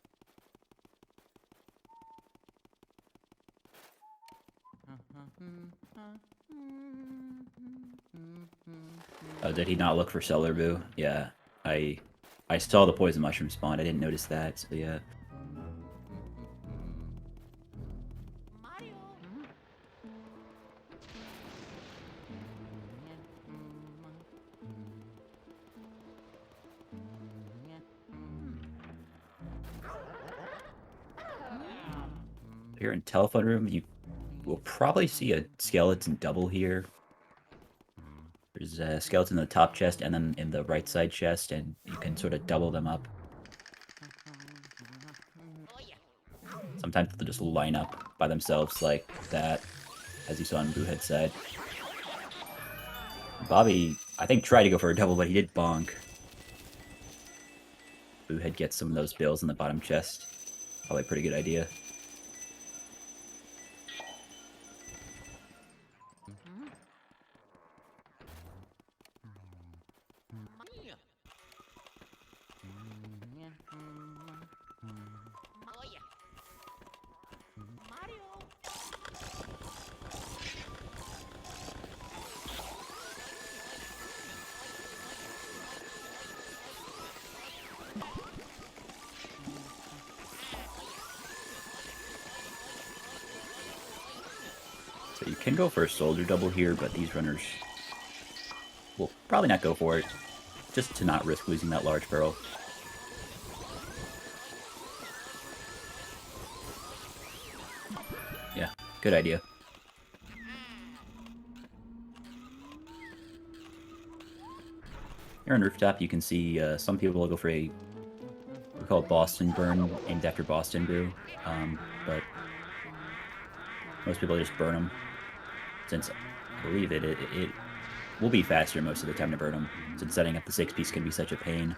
Oh, did he not look for Cellar Boo? Yeah, I saw the Poison Mushroom spawn. I didn't notice that, so yeah. Here in Telephone Room, you will probably see a skeleton double here. There's a skeleton in the top chest and then in the right side chest, and you can sort of double them up. Sometimes they'll just line up by themselves like that, as you saw on Boohead's side. Bobby, I think, tried to go for a double, but he did bonk. Boohead gets some of those bills in the bottom chest. Probably a pretty good idea. So you can go for a soldier double here, but these runners will probably not go for it, just to not risk losing that large pearl. Yeah, good idea. Here on Rooftop, you can see some people will go for a, we call it Boston Burn, aimed after Boston Boo, but most people just burn them, since I believe it will be faster most of the time to burn them, since setting up the 6-piece can be such a pain.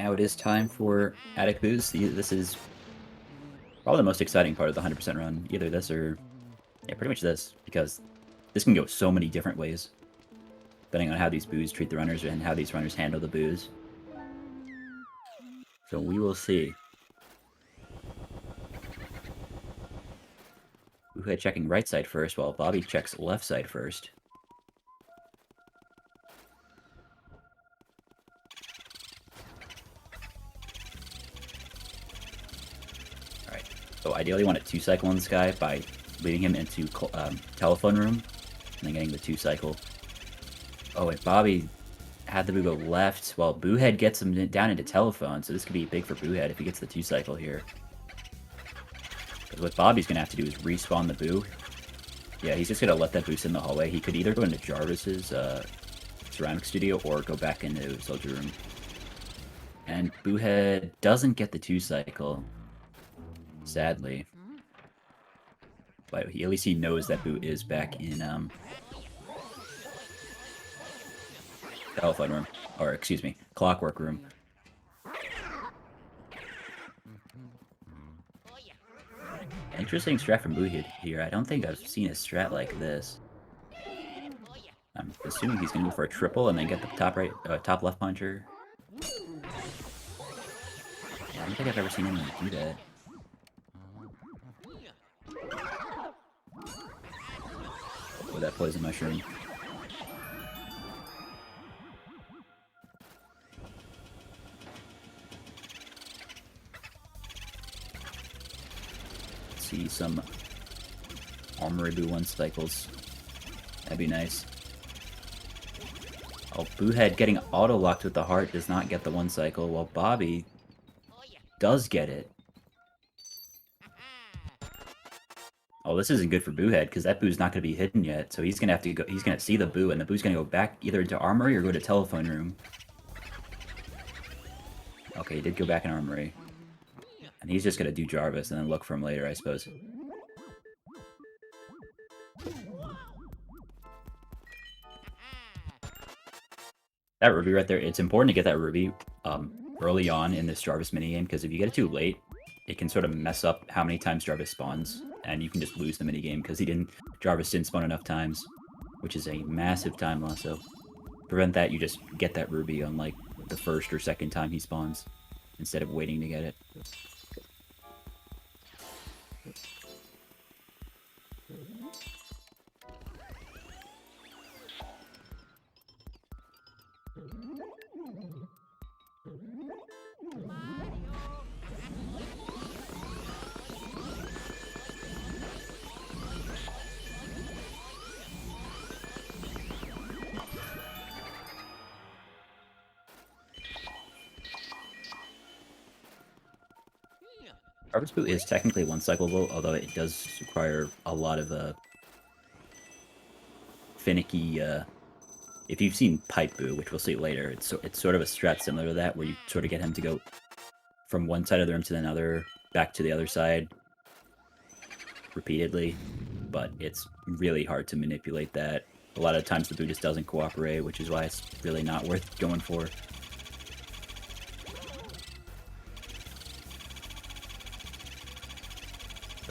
now it is time for Attic Boost. This is probably the most exciting part of the 100% run. Either this or, yeah, pretty much this, because this can go so many different ways, depending on how these boos treat the runners and how these runners handle the boos. So we will see. Boohead checking right side first, while Bobby checks left side first. Alright, so ideally you want a 2-cycle in this guy by leading him into telephone room, and then getting the 2-cycle. Oh, wait, Bobby had the boo go left, while Boohead gets him down into telephone, so this could be big for Boohead if he gets the 2-cycle here. Because what Bobby's going to have to do is respawn the boo. Yeah, he's just going to let that boost in the hallway. He could either go into Jarvis's ceramic studio or go back into Soldier Room. And Boohead doesn't get the 2-cycle, sadly. But at least he knows that Boo is back in telephone room. Or, excuse me, clockwork room. Interesting strat from Boohead here. I don't think I've seen a strat like this. I'm assuming he's going to go for a triple and then get the top left puncher. Yeah, I don't think I've ever seen anyone do that. With that poison mushroom. See some Armory Boo 1-cycles. That'd be nice. Oh, Boohead getting auto-locked with the heart does not get the 1-cycle, while Bobby does get it. Oh, this isn't good for Boohead, because that Boo's not going to be hidden yet, so he's going to have to go, he's going to see the Boo, and the Boo's going to go back either into Armory or go to Telephone Room. Okay, he did go back in Armory. And he's just going to do Jarvis and then look for him later, I suppose. That Ruby right there, it's important to get that Ruby early on in this Jarvis minigame, because if you get it too late, it can sort of mess up how many times Jarvis spawns, and you can just lose the minigame because Jarvis didn't spawn enough times, which is a massive time loss. So prevent that, you just get that Ruby on like the first or second time he spawns, instead of waiting to get it. Jarvis Boo is technically 1-cycleable, although it does require a lot of finicky. If you've seen Pipe Boo, which we'll see later, it's sort of a strat similar to that, where you sort of get him to go from one side of the room to another, back to the other side, repeatedly. But it's really hard to manipulate that. A lot of times the Boo just doesn't cooperate, which is why it's really not worth going for.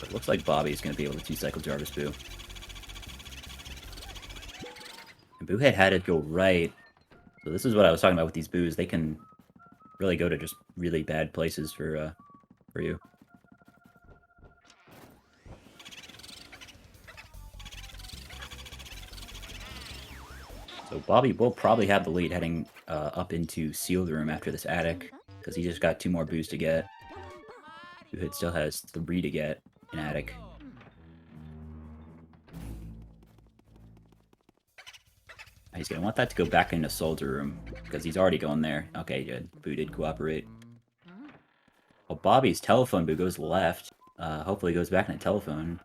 It looks like Bobby's going to be able to 2-cycle Jarvis Boo. And Boohead had it go right. So this is what I was talking about with these Boos. They can really go to just really bad places for you. So Bobby will probably have the lead heading up into Sealed Room after this Attic, because he just got 2 more Boos to get. Boohead still has 3 to get. An Attic. He's going to want that to go back into Soldier Room, because he's already going there. Okay, good. Boo did cooperate. Well, Bobby's Telephone Boo goes left. Hopefully he goes back in the Telephone.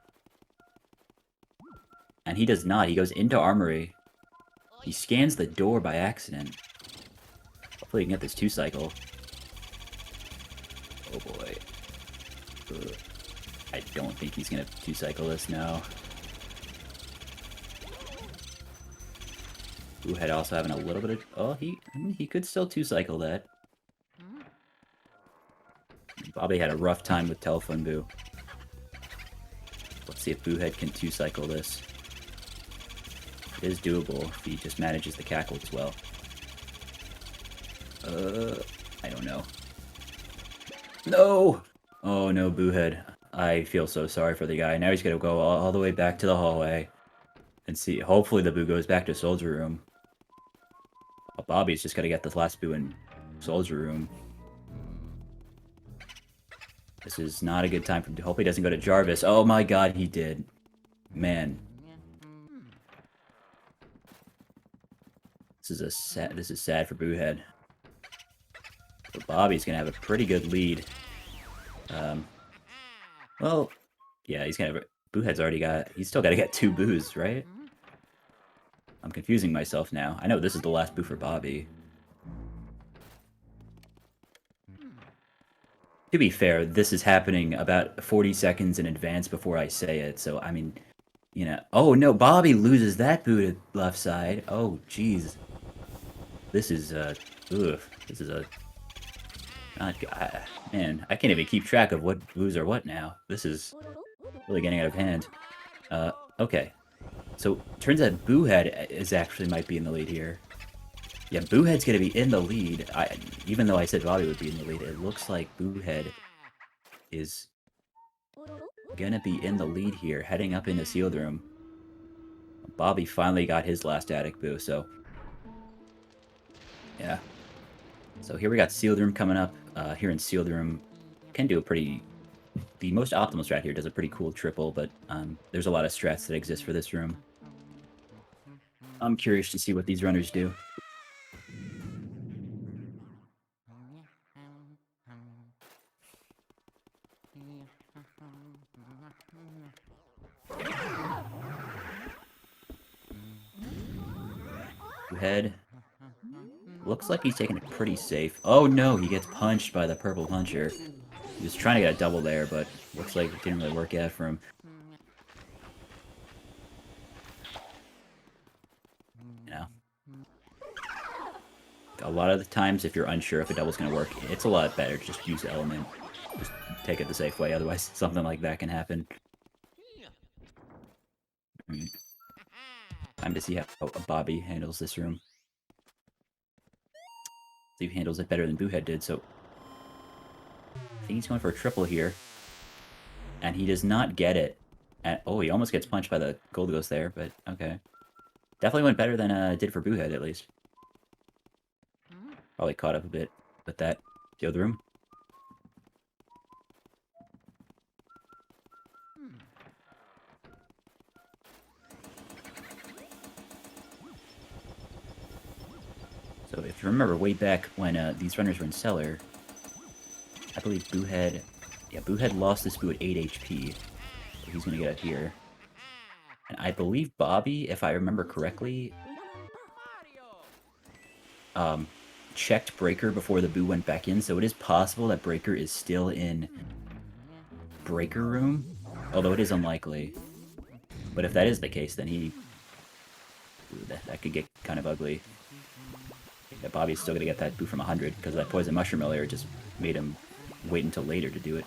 And he does not. He goes into Armory. He scans the door by accident. Hopefully he can get this 2-cycle. Oh boy. Ugh. I don't think he's going to 2-cycle this now. Boohead also having a little bit of... Oh, he could still 2-cycle that. Bobby had a rough time with Telephone Boo. Let's see if Boohead can 2-cycle this. It is doable if he just manages the cackles well. I don't know. No! Oh no, Boohead. I feel so sorry for the guy. Now he's gonna go all the way back to the hallway. And see, hopefully the Boo goes back to Soldier Room. Well, Bobby's just gotta get the last Boo in Soldier Room. This is not a good time for him to hope he doesn't go to Jarvis. Oh my god, he did. Man. This is sad for Boohead. But Bobby's gonna have a pretty good lead. Well, yeah, he's gonna have Boohead's already got, he's still gotta get 2 Boos, right? I'm confusing myself now. I know this is the last Boo for Bobby. To be fair, this is happening about 40 seconds in advance before I say it, so I mean, you know. Oh no, Bobby loses that Boo to left side. Oh jeez. This is ugh. This is not, man, I can't even keep track of what Boos are what now. This is really getting out of hand. Okay. So, turns out Boohead is actually might be in the lead here. Yeah, Boohead's gonna be in the lead. Even though I said Bobby would be in the lead, it looks like Boohead is gonna be in the lead here, heading up in the sealed room. Bobby finally got his last attic Boo, so... yeah. So here we got sealed room coming up. Here in sealed room, can do a pretty... the most optimal strat here does a pretty cool triple, but there's a lot of strats that exist for this room. I'm curious to see what these runners do. Boohead. Looks like he's taking it pretty safe. Oh no, he gets punched by the purple puncher. He was trying to get a double there, but looks like it didn't really work out for him. You know. A lot of the times, if you're unsure if a double's going to work, it's a lot better to just use the element. Just take it the safe way, otherwise something like that can happen. Time to see how Bobby handles this room. He handles it better than Boohead did, so... I think he's going for a triple here. And he does not get it. Oh, he almost gets punched by the Gold Ghost there, but okay. Definitely went better than it did for Boohead, at least. Probably caught up a bit with that. The other room. So if you remember way back when these runners were in Cellar, I believe Boohead... yeah, Boohead lost this Boo at 8 HP. So he's going to get it here. And I believe Bobby, if I remember correctly, checked Breaker before the Boo went back in, so it is possible that Breaker is still in Breaker Room, although it is unlikely. But if that is the case, then he... ooh, that could get kind of ugly. Yeah, Bobby's still going to get that Boo from 100, because that Poison Mushroom earlier just made him wait until later to do it.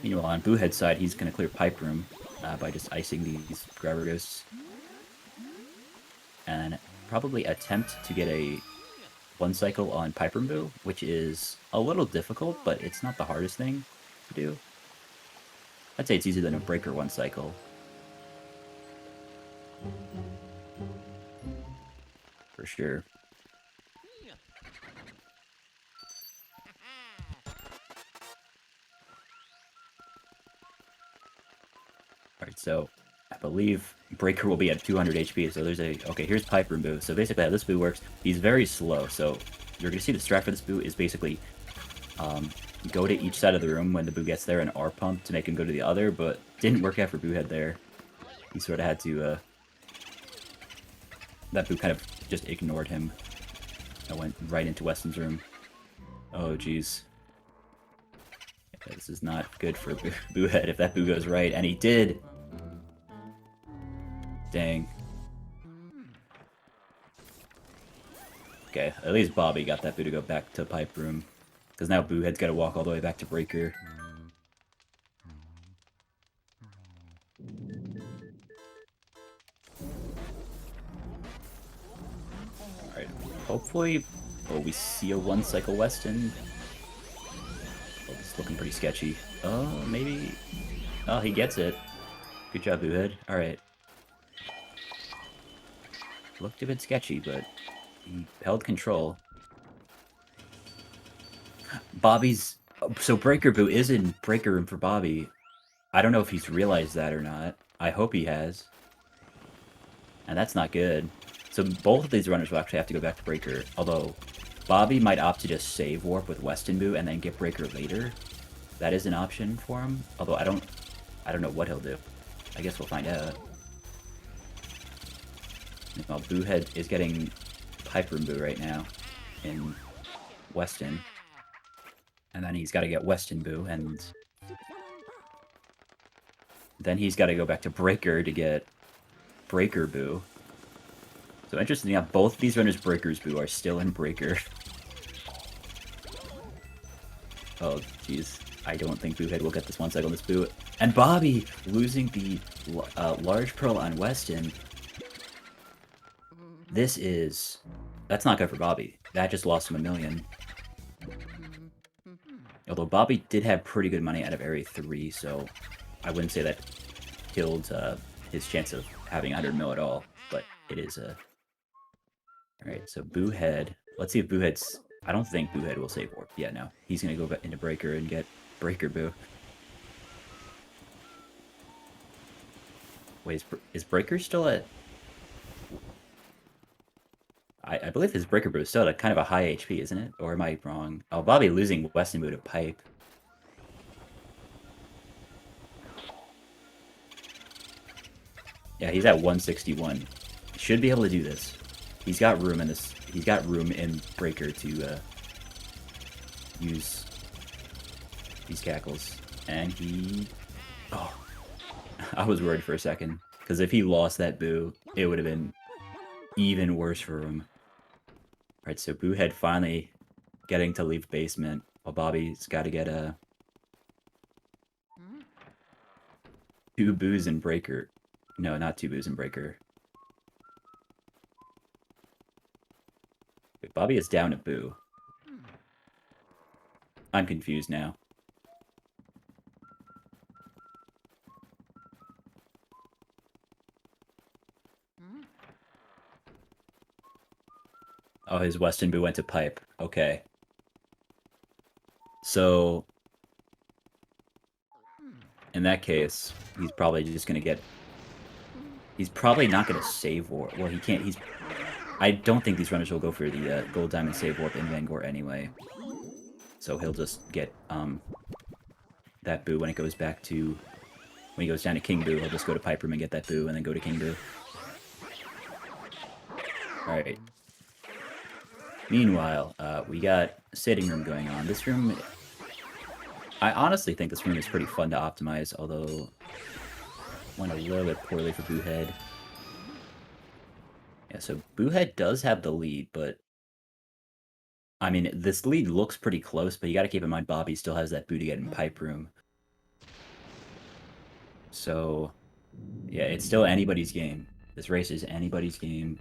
Meanwhile, on Boohead's side, he's going to clear Pipe Room by just icing these Grabber Ghosts. And probably attempt to get a 1-cycle on Pipe Room Boo, which is a little difficult, but it's not the hardest thing to do. I'd say it's easier than a Breaker 1-cycle. For sure. Alright, so I believe Breaker will be at 200 HP, so there's a... okay, here's Pipe Room Boo. So basically how this Boo works, he's very slow, so you're going to see the strat for this Boo is basically go to each side of the room when the Boo gets there and R-pump to make him go to the other, but didn't work out for Boohead there. He sort of had to... that Boo kind of just ignored him. I went right into Weston's room. Oh, jeez. This is not good for Boohead if that Boo goes right, and he did! Dang. Okay, at least Bobby got that Boo to go back to Pipe Room. Because now Boohead's got to walk all the way back to Breaker. Alright, hopefully... Oh, we see a one-cycle Weston. Oh, this is looking pretty sketchy. Oh, maybe... Oh, he gets it. Good job, Boohead. Alright. Looked a bit sketchy, but he held control. Bobby's... So Breaker Boo is in Breaker Room for Bobby. I don't know if he's realized that or not. I hope he has. And that's not good. So both of these runners will actually have to go back to Breaker. Although, Bobby might opt to just save warp with Weston Boo and then get Breaker later. That is an option for him. Although I don't know what he'll do. I guess we'll find out. Well, Boohead is getting Pipe Room Boo right now in Weston. And then he's got to get Weston Boo, and then he's got to go back to Breaker to get Breaker Boo. So interestingly enough, both these runners' Breakers Boo are still in Breaker. Oh, jeez. I don't think Boohead will get this one cycle on this Boo. And Bobby losing the large pearl on Weston. This is... That's not good for Bobby. That just lost him $1 million. Although Bobby did have pretty good money out of Area 3, so I wouldn't say that killed his chance of having 100 mil at all, but it is a... Alright, so Boohead... Let's see if Boohead's... I don't think Boohead will save warp. Yeah, no. He's going to go back into Breaker and get Breaker Boo. Wait, is Breaker still at... I believe his Breaker Boo is still at kind of a high HP, isn't it? Or am I wrong? Oh, Bobby losing Weston Boo to Pipe. Yeah, he's at 161. Should be able to do this. He's got room in this. He's got room in Breaker to use these cackles, and he. Oh, I was worried for a second because if he lost that Boo, it would have been even worse for him. Alright, so Boohead finally getting to leave basement, while Bobby's got to get a 2 Boos in Breaker. No, not 2 Boos in Breaker. Wait, Bobby is down a Boo. I'm confused now. Oh, his Weston Boo went to Pipe. Okay. So, in that case, he's probably just going to get... He's probably not going to save warp. Well, he can't... I don't think these runners will go for the Gold Diamond save warp in Vangor anyway. So he'll just get that Boo when it goes back to... When he goes down to King Boo, he'll just go to Pipe Room and get that Boo, and then go to King Boo. Alright. Meanwhile, we got sitting room going on. This room... I honestly think this room is pretty fun to optimize, although... Went a little bit poorly for Boohead. Yeah, so Boohead does have the lead, but... I mean, this lead looks pretty close, but you gotta keep in mind Bobby still has that Boo to get in Pipe Room. So... Yeah, it's still anybody's game. This race is anybody's game.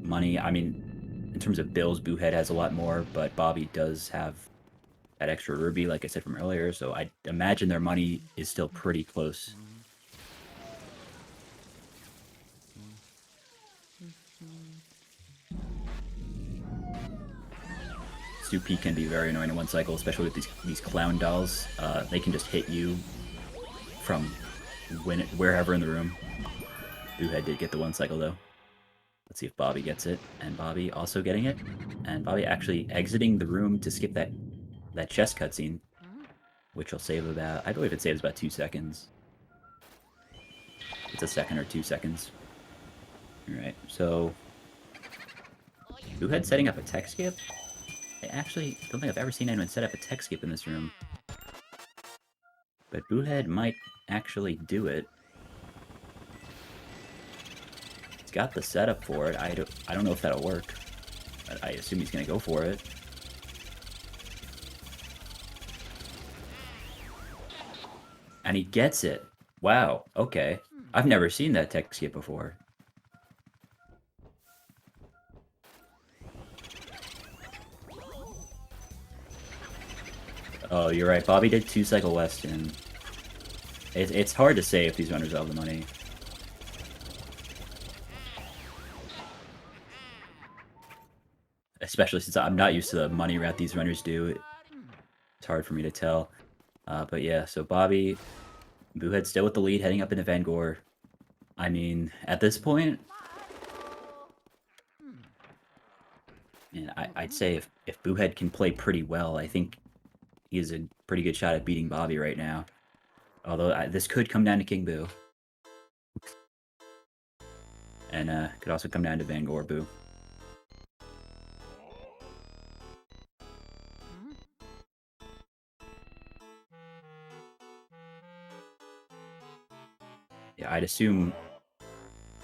Money, I mean... In terms of bills, Boohead has a lot more, but Bobby does have that extra ruby, like I said from earlier, so I imagine their money is still pretty close. Soupy can be very annoying in one cycle, especially with these clown dolls. They can just hit you from wherever in the room. Boohead did get the one cycle, though. Let's see if Bobby gets it, and Bobby also getting it, and Bobby actually exiting the room to skip that chest cutscene, which will save about, I believe it saves about 2 seconds. It's a second or 2 seconds. Alright, so Boohead setting up a tech skip? I actually don't think I've ever seen anyone set up a tech skip in this room. But Boohead might actually do it. He's got the setup for it. I don't know if that'll work. But I assume he's gonna go for it. And he gets it. Wow, okay. I've never seen that tech skip before. Oh, you're right. Bobby did 2 Cycle West, and it's hard to say if these runners have the money. Especially since I'm not used to the money route these runners do. It's hard for me to tell. But yeah, so Bobby, Boohead still with the lead, heading up into Van Gore. I mean, at this point, and I'd say if Boohead can play pretty well, I think he has a pretty good shot at beating Bobby right now. Although this could come down to King Boo. And could also come down to Van Gore Boo. Yeah, I'd assume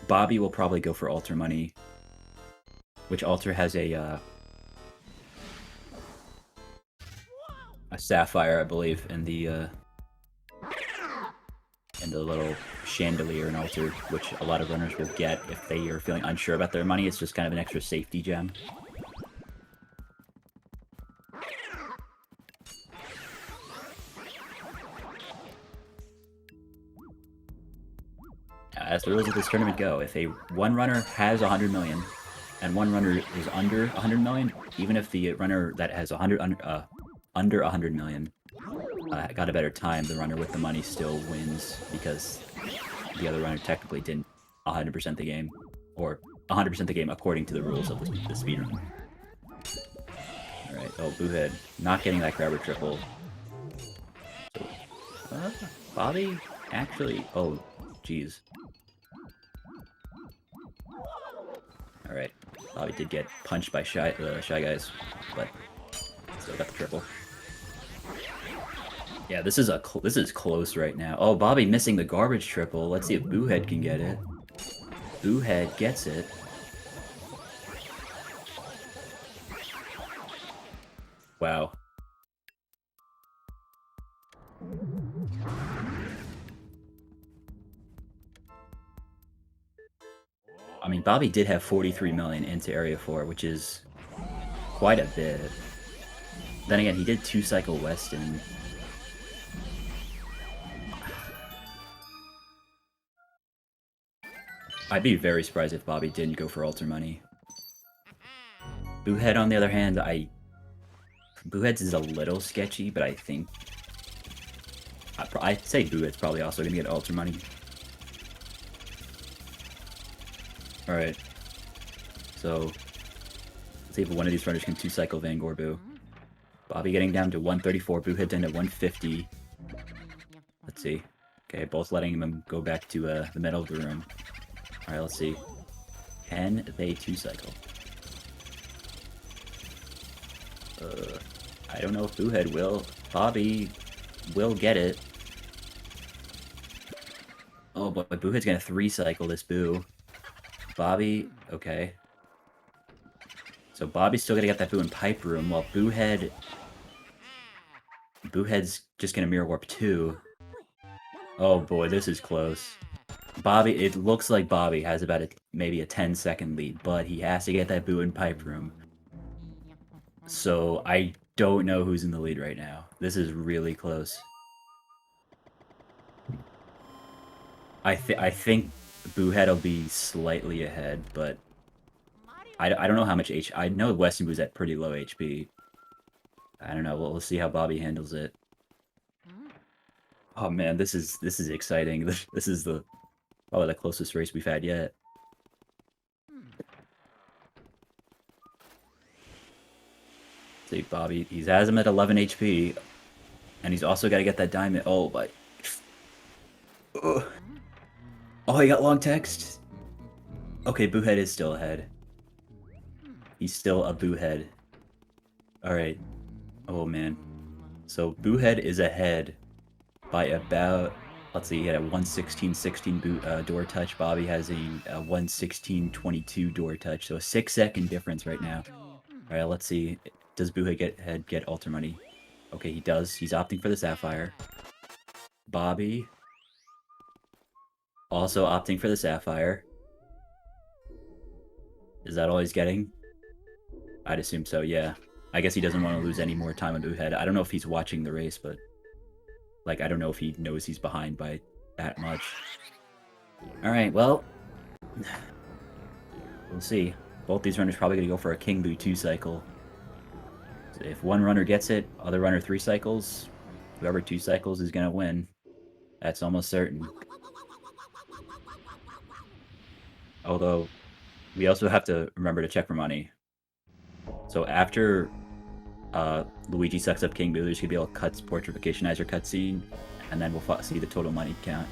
Bobby will probably go for Alter Money, which Alter has a Sapphire, I believe, in the little chandelier and Alter, which a lot of runners will get if they are feeling unsure about their money. It's just kind of an extra safety gem. As the rules of this tournament go, if one runner has 100 million and one runner is under 100 million, even if the runner that has under 100 million got a better time, the runner with the money still wins because the other runner technically didn't 100% the game, or 100% the game according to the rules of the speedrun. Alright, oh, Boohead, not getting that grabber triple. So, Bobby, actually, oh, jeez. Alright, Bobby did get punched by Shy Guys, but still got the triple. Yeah, this is close right now. Oh, Bobby missing the garbage triple. Let's see if Boohead can get it. Boohead gets it. Wow. I mean, Bobby did have 43 million into Area 4, which is quite a bit. Then again, he did 2 Cycle West, and I'd be very surprised if Bobby didn't go for Alter Money. Boohead, on the other hand, Boohead's is a little sketchy, but I think I'd say Boohead's probably also gonna get Alter Money. Alright. So, let's see if one of these runners can 2-cycle Van Gore Boo. Bobby getting down to 134, Boohead down to 150. Let's see. Okay, both letting him go back to the middle of the room. Alright, let's see. Can they 2-cycle? I don't know if Boohead will. Bobby will get it. Oh, but Boohead's gonna 3-cycle this Boo. Bobby, okay. So Bobby's still gonna get that Boo in Pipe Room, while Boohead's just gonna Mirror Warp 2. Oh boy, this is close. Bobby, it looks like Bobby has about maybe a 10-second lead, but he has to get that Boo in Pipe Room. So I don't know who's in the lead right now. This is really close. I think Boohead will be slightly ahead, but I don't know how much I know Weston Boo's at pretty low HP. I don't know. We'll see how Bobby handles it. Oh man, this is exciting. This is probably the closest race we've had yet. See, Bobby, he has him at 11 HP, and he's also got to get that diamond. Oh, but oh, he got long text. Okay, Boohead is still ahead. He's still a Boohead. All right. Oh man. So Boohead is ahead by about, let's see, he had a 1:16:16 door touch. Bobby has a 1:16:22 door touch. So a 6-second difference right now. All right, let's see. Does Boohead get Alter Money? Okay, he does. He's opting for the Sapphire. Bobby also opting for the Sapphire. Is that all he's getting? I'd assume so, yeah. I guess he doesn't want to lose any more time on Boohead. I don't know if he's watching the race, but... Like, I don't know if he knows he's behind by that much. Alright, well... We'll see. Both these runners probably going to go for a King Boo 2 cycle. So if one runner gets it, other runner 3 cycles, whoever 2 cycles is going to win. That's almost certain. Although, we also have to remember to check for money. So after Luigi sucks up King Boo, there's going to be a cuts portrificationizer cutscene, and then we'll see the total money count.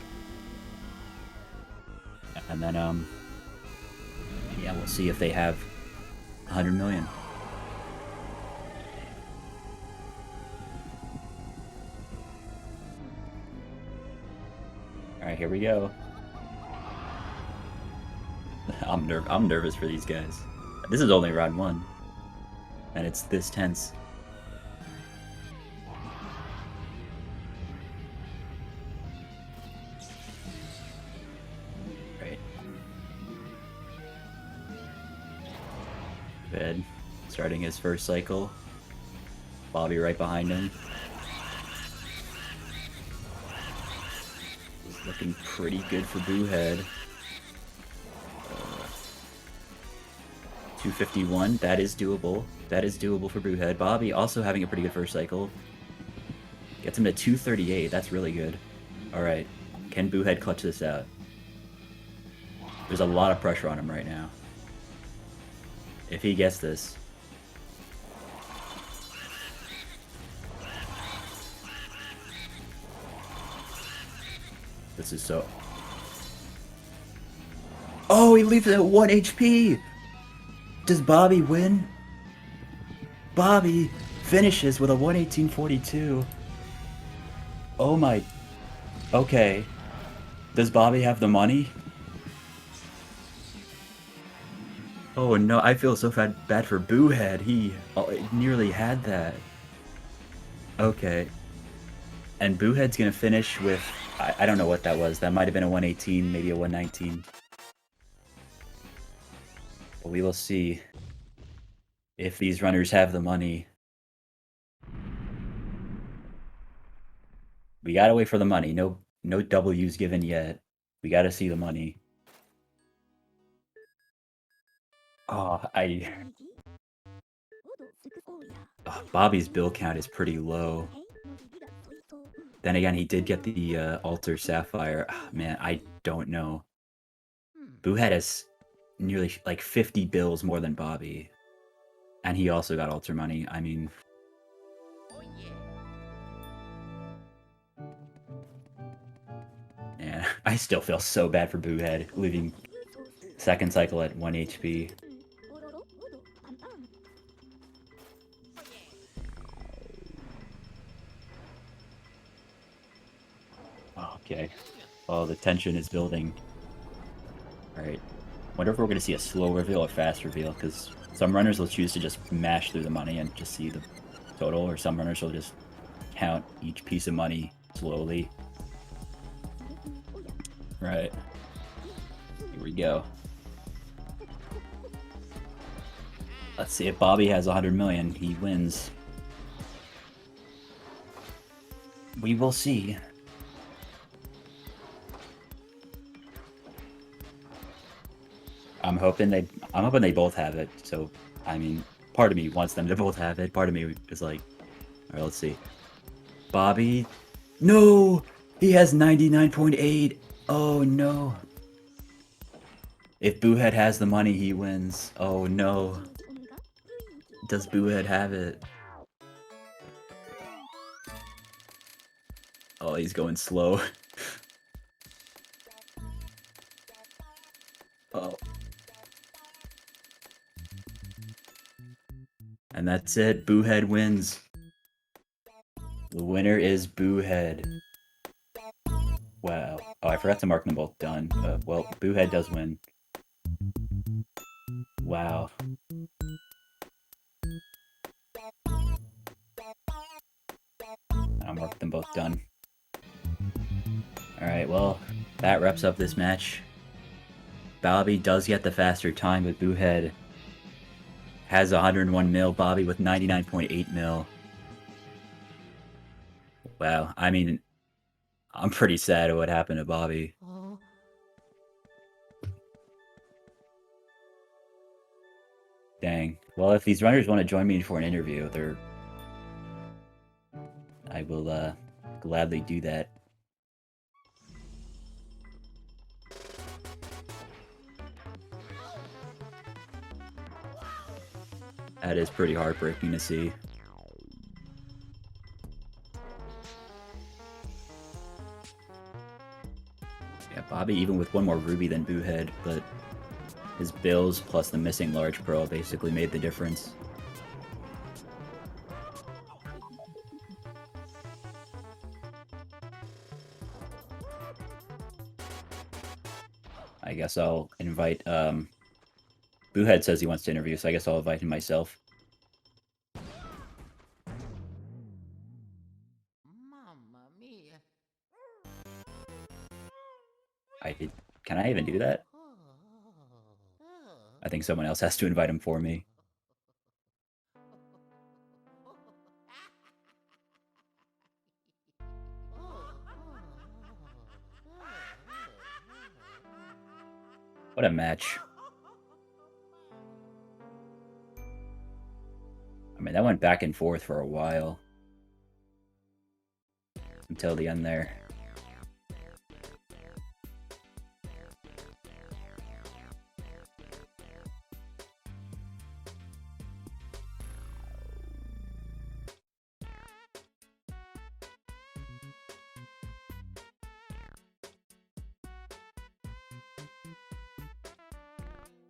And then, yeah, we'll see if they have 100 million. Alright, here we go. I'm nervous for these guys. This is only round 1. And it's this tense. Right. Bed. Starting his first cycle. Bobby right behind him. It's looking pretty good for Boohead. 251, that is doable. That is doable for Boohead. Bobby also having a pretty good first cycle. Gets him to 238, that's really good. Alright, can Boohead clutch this out? There's a lot of pressure on him right now. If he gets this. This is so... Oh, he leaves it at 1 HP! Does Bobby win? Bobby finishes with a 118.42. Oh my... Okay. Does Bobby have the money? Oh no, I feel so bad for Boohead. He nearly had that. Okay. And Boohead's gonna finish with... I don't know what that was. That might have been a 118, maybe a 119. But we will see if these runners have the money. We gotta wait for the money. No W's given yet. We gotta see the money. Oh, Bobby's bill count is pretty low. Then again, he did get the Alter Sapphire. Oh, man, I don't know. Boohead has nearly like 50 bills more than Bobby. And he also got Alter money. I mean... Yeah, I still feel so bad for Boohead, leaving second cycle at 1 HP. Okay. Oh, the tension is building. Alright. Wonder if we're going to see a slow reveal or fast reveal, because some runners will choose to just mash through the money and just see the total, or some runners will just count each piece of money slowly. Right. Here we go. Let's see if Bobby has 100 million. He wins. We will see. I'm hoping they both have it. So, I mean, part of me wants them to both have it. Part of me is like, all right, let's see. Bobby, no, he has 99.8. Oh no. If Boohead has the money, he wins. Oh no. Does Boohead have it? Oh, he's going slow. Oh. And that's it. Boohead wins. The winner is Boohead. Wow. Oh, I forgot to mark them both done. Well, Boohead does win. Wow. I'll mark them both done. Alright, well, that wraps up this match. Bobby does get the faster time, but Boohead has 101 mil. Bobby with 99.8 mil. Wow, I mean, I'm pretty sad at what happened to Bobby. Dang. Well, if these runners want to join me for an interview, I will gladly do that. That is pretty heartbreaking to see. Yeah, Bobby even with one more ruby than Boohead, but his bills plus the missing large pearl basically made the difference. I guess I'll invite, Boohead says he wants to interview, so I guess I'll invite him myself. Mamma mia. Can I even do that? I think someone else has to invite him for me. What a match. I mean, that went back and forth for a while. Until the end there.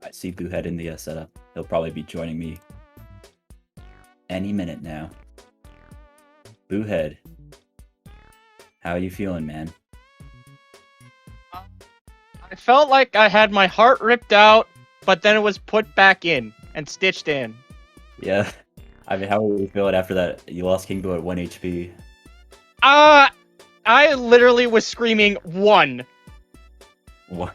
I see Boohead in the setup. He'll probably be joining me any minute now. Boohead, how are you feeling, man? I felt like I had my heart ripped out, but then it was put back in and stitched in. Yeah. I mean, how are you feeling after that? You lost King Boo at 1 HP. I literally was screaming 1. What?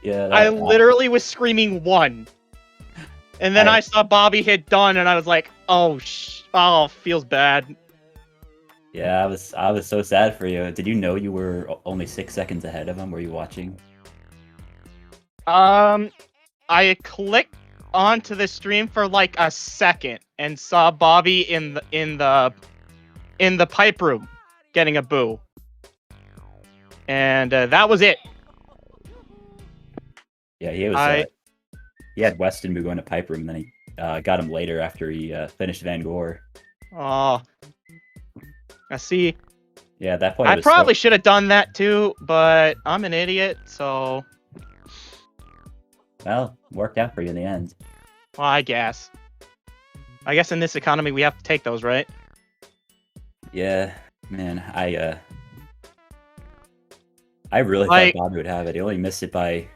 Yeah. I literally was screaming 1. And then I saw Bobby hit done, and I was like, oh, feels bad. Yeah, I was so sad for you. Did you know you were only 6 seconds ahead of him? Were you watching? I clicked onto the stream for like a second and saw Bobby in the pipe room getting a boo, and that was it. Yeah, he had Weston Boo going to pipe room, and then he got him later after he finished Van Gore. Oh, I see. Yeah, at that point I probably should have done that too, but I'm an idiot, so. Well, worked out for you in the end. Well, I guess. I guess in this economy we have to take those, right? Yeah, man, I really thought Bobby would have it. He only missed it by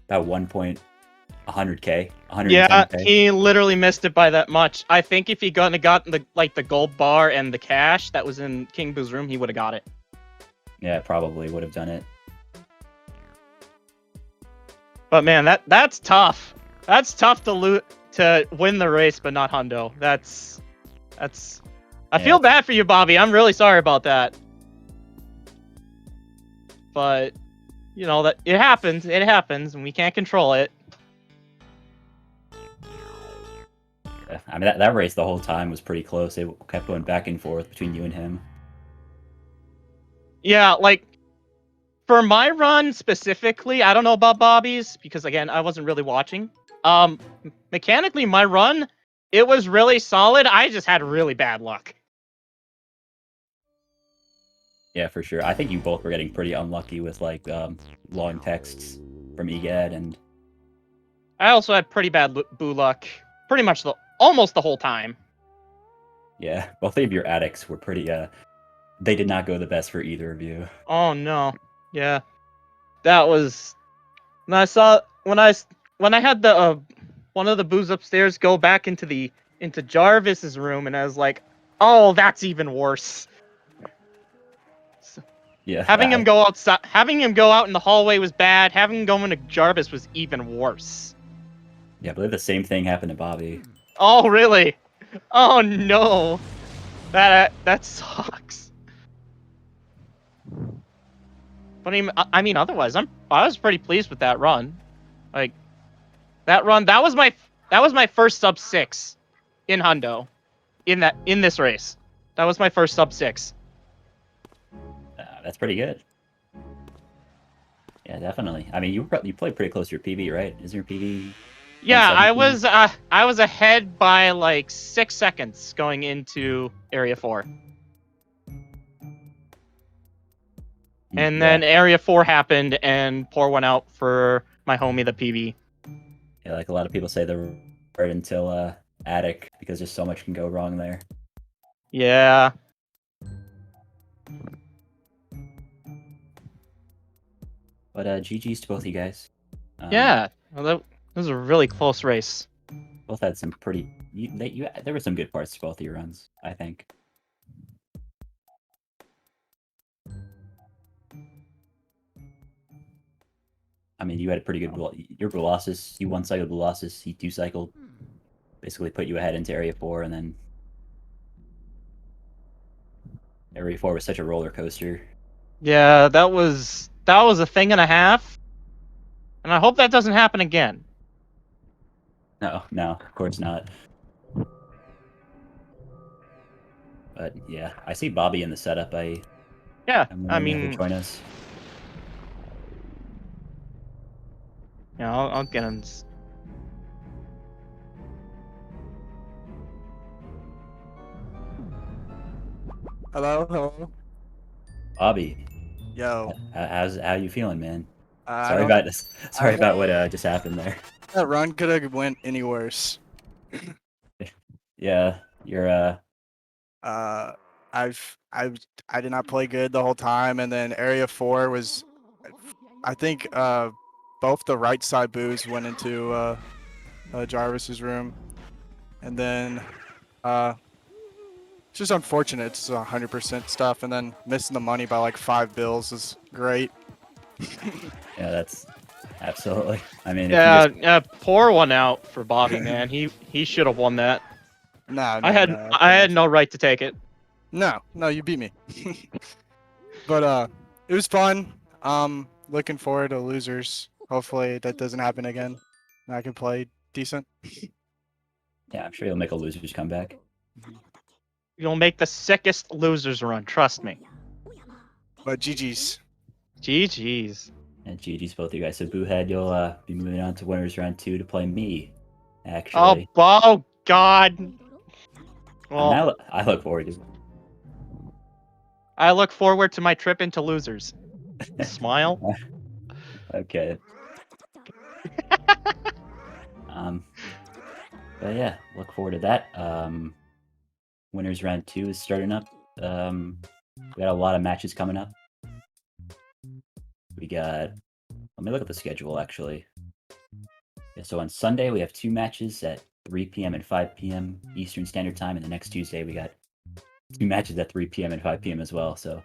about 1.100K, 110K. Yeah, he literally missed it by that much. I think if he gotten the gold bar and the cash that was in King Boo's room, he would have got it. Yeah, probably would have done it. But man, that's tough. That's tough to win the race, but not hundo. I feel bad for you, Bobby. I'm really sorry about that. But you know that it happens. It happens, and we can't control it. I mean, that race the whole time was pretty close. It kept going back and forth between you and him. Yeah, like, for my run specifically, I don't know about Bobby's, because, again, I wasn't really watching. Mechanically, my run, it was really solid. I just had really bad luck. Yeah, for sure. I think you both were getting pretty unlucky with, like, long texts from EGAD, and... I also had pretty bad boo luck. Pretty much almost the whole time. Yeah, both of your addicts were pretty, they did not go the best for either of you. Oh, no. Yeah. That was... When I had the, one of the boos upstairs go back into Jarvis's room, and I was like, oh, that's even worse. Yeah. Having him go outside, having him go out in the hallway was bad. Having him go into Jarvis was even worse. Yeah, I believe the same thing happened to Bobby. Oh really? Oh no, that sucks. But I mean, otherwise, I was pretty pleased with that run. Like that run, that was my first sub 6 in Hundo, in this race. That was my first sub 6. That's pretty good. Yeah, definitely. I mean, you played pretty close to your PB, right? Is your PB? Yeah, 117? I was ahead by like 6 seconds going into Area 4. And then Yeah. Area 4 happened and pour one out for my homie, the PB. Yeah, like a lot of people say the right until attic because there's so much can go wrong there. Yeah. But GG's to both you guys. Yeah. Well, that was a really close race. Both had some pretty. There were some good parts to both of your runs, I think. I mean, you had a pretty good. Your Colossus, you one-cycled Colossus, he two-cycled. Basically put you ahead into Area 4, and then Area 4 was such a roller coaster. Yeah, that was a thing and a half. And I hope that doesn't happen again. No, of course not. But yeah, I see Bobby in the setup. Yeah, I'm I wondering if he'll mean, join us. yeah, I'll get him. Hello. Bobby, Yo. how you feeling, man? I Sorry don't about this. Sorry about what just happened there. that run could have went any worse. Yeah, you're I did not play good the whole time, and then Area 4 was, I think both the right side boos went into Jarvis's room, and then it's just unfortunate. It's 100% stuff, and then missing the money by like 5 bills is great. yeah, that's absolutely. I mean, if you Yeah, just yeah, pour one out for Bobby, man. He should have won that. No, I had no right to take it. No, you beat me. But it was fun. Looking forward to losers. Hopefully that doesn't happen again. And I can play decent. yeah, I'm sure you'll make a loser's comeback. You'll make the sickest losers run, trust me. But GG's. GG's. And GG's both of you guys. So Boohead, you'll be moving on to winners round 2 to play me. Actually, Oh God. Well, I look forward to it. I look forward to my trip into losers. Smile. Okay. But yeah, look forward to that. Winners round 2 is starting up. We got a lot of matches coming up. We got. Let me look at the schedule actually. Yeah, so on Sunday we have 2 matches at 3 p.m. and 5 p.m. Eastern Standard Time, and the next Tuesday we got 2 matches at 3 p.m. and 5 p.m. as well. So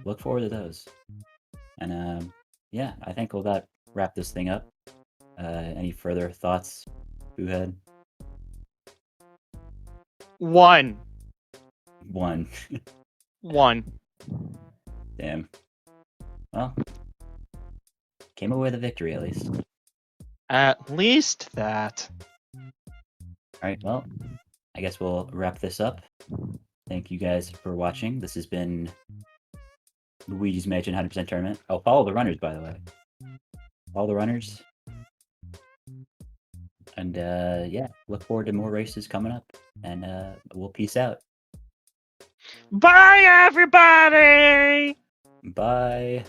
look forward to those. And yeah, I think we'll about wrap this thing up. Any further thoughts, Boohead? 1. 1. 1. Damn. Well, came away with a victory at least. At least that. Alright, well, I guess we'll wrap this up. Thank you guys for watching. This has been Luigi's Mansion 100% Tournament. Oh, follow the runners, by the way. Follow the runners. And yeah, look forward to more races coming up. And we'll peace out. Bye, everybody! Bye.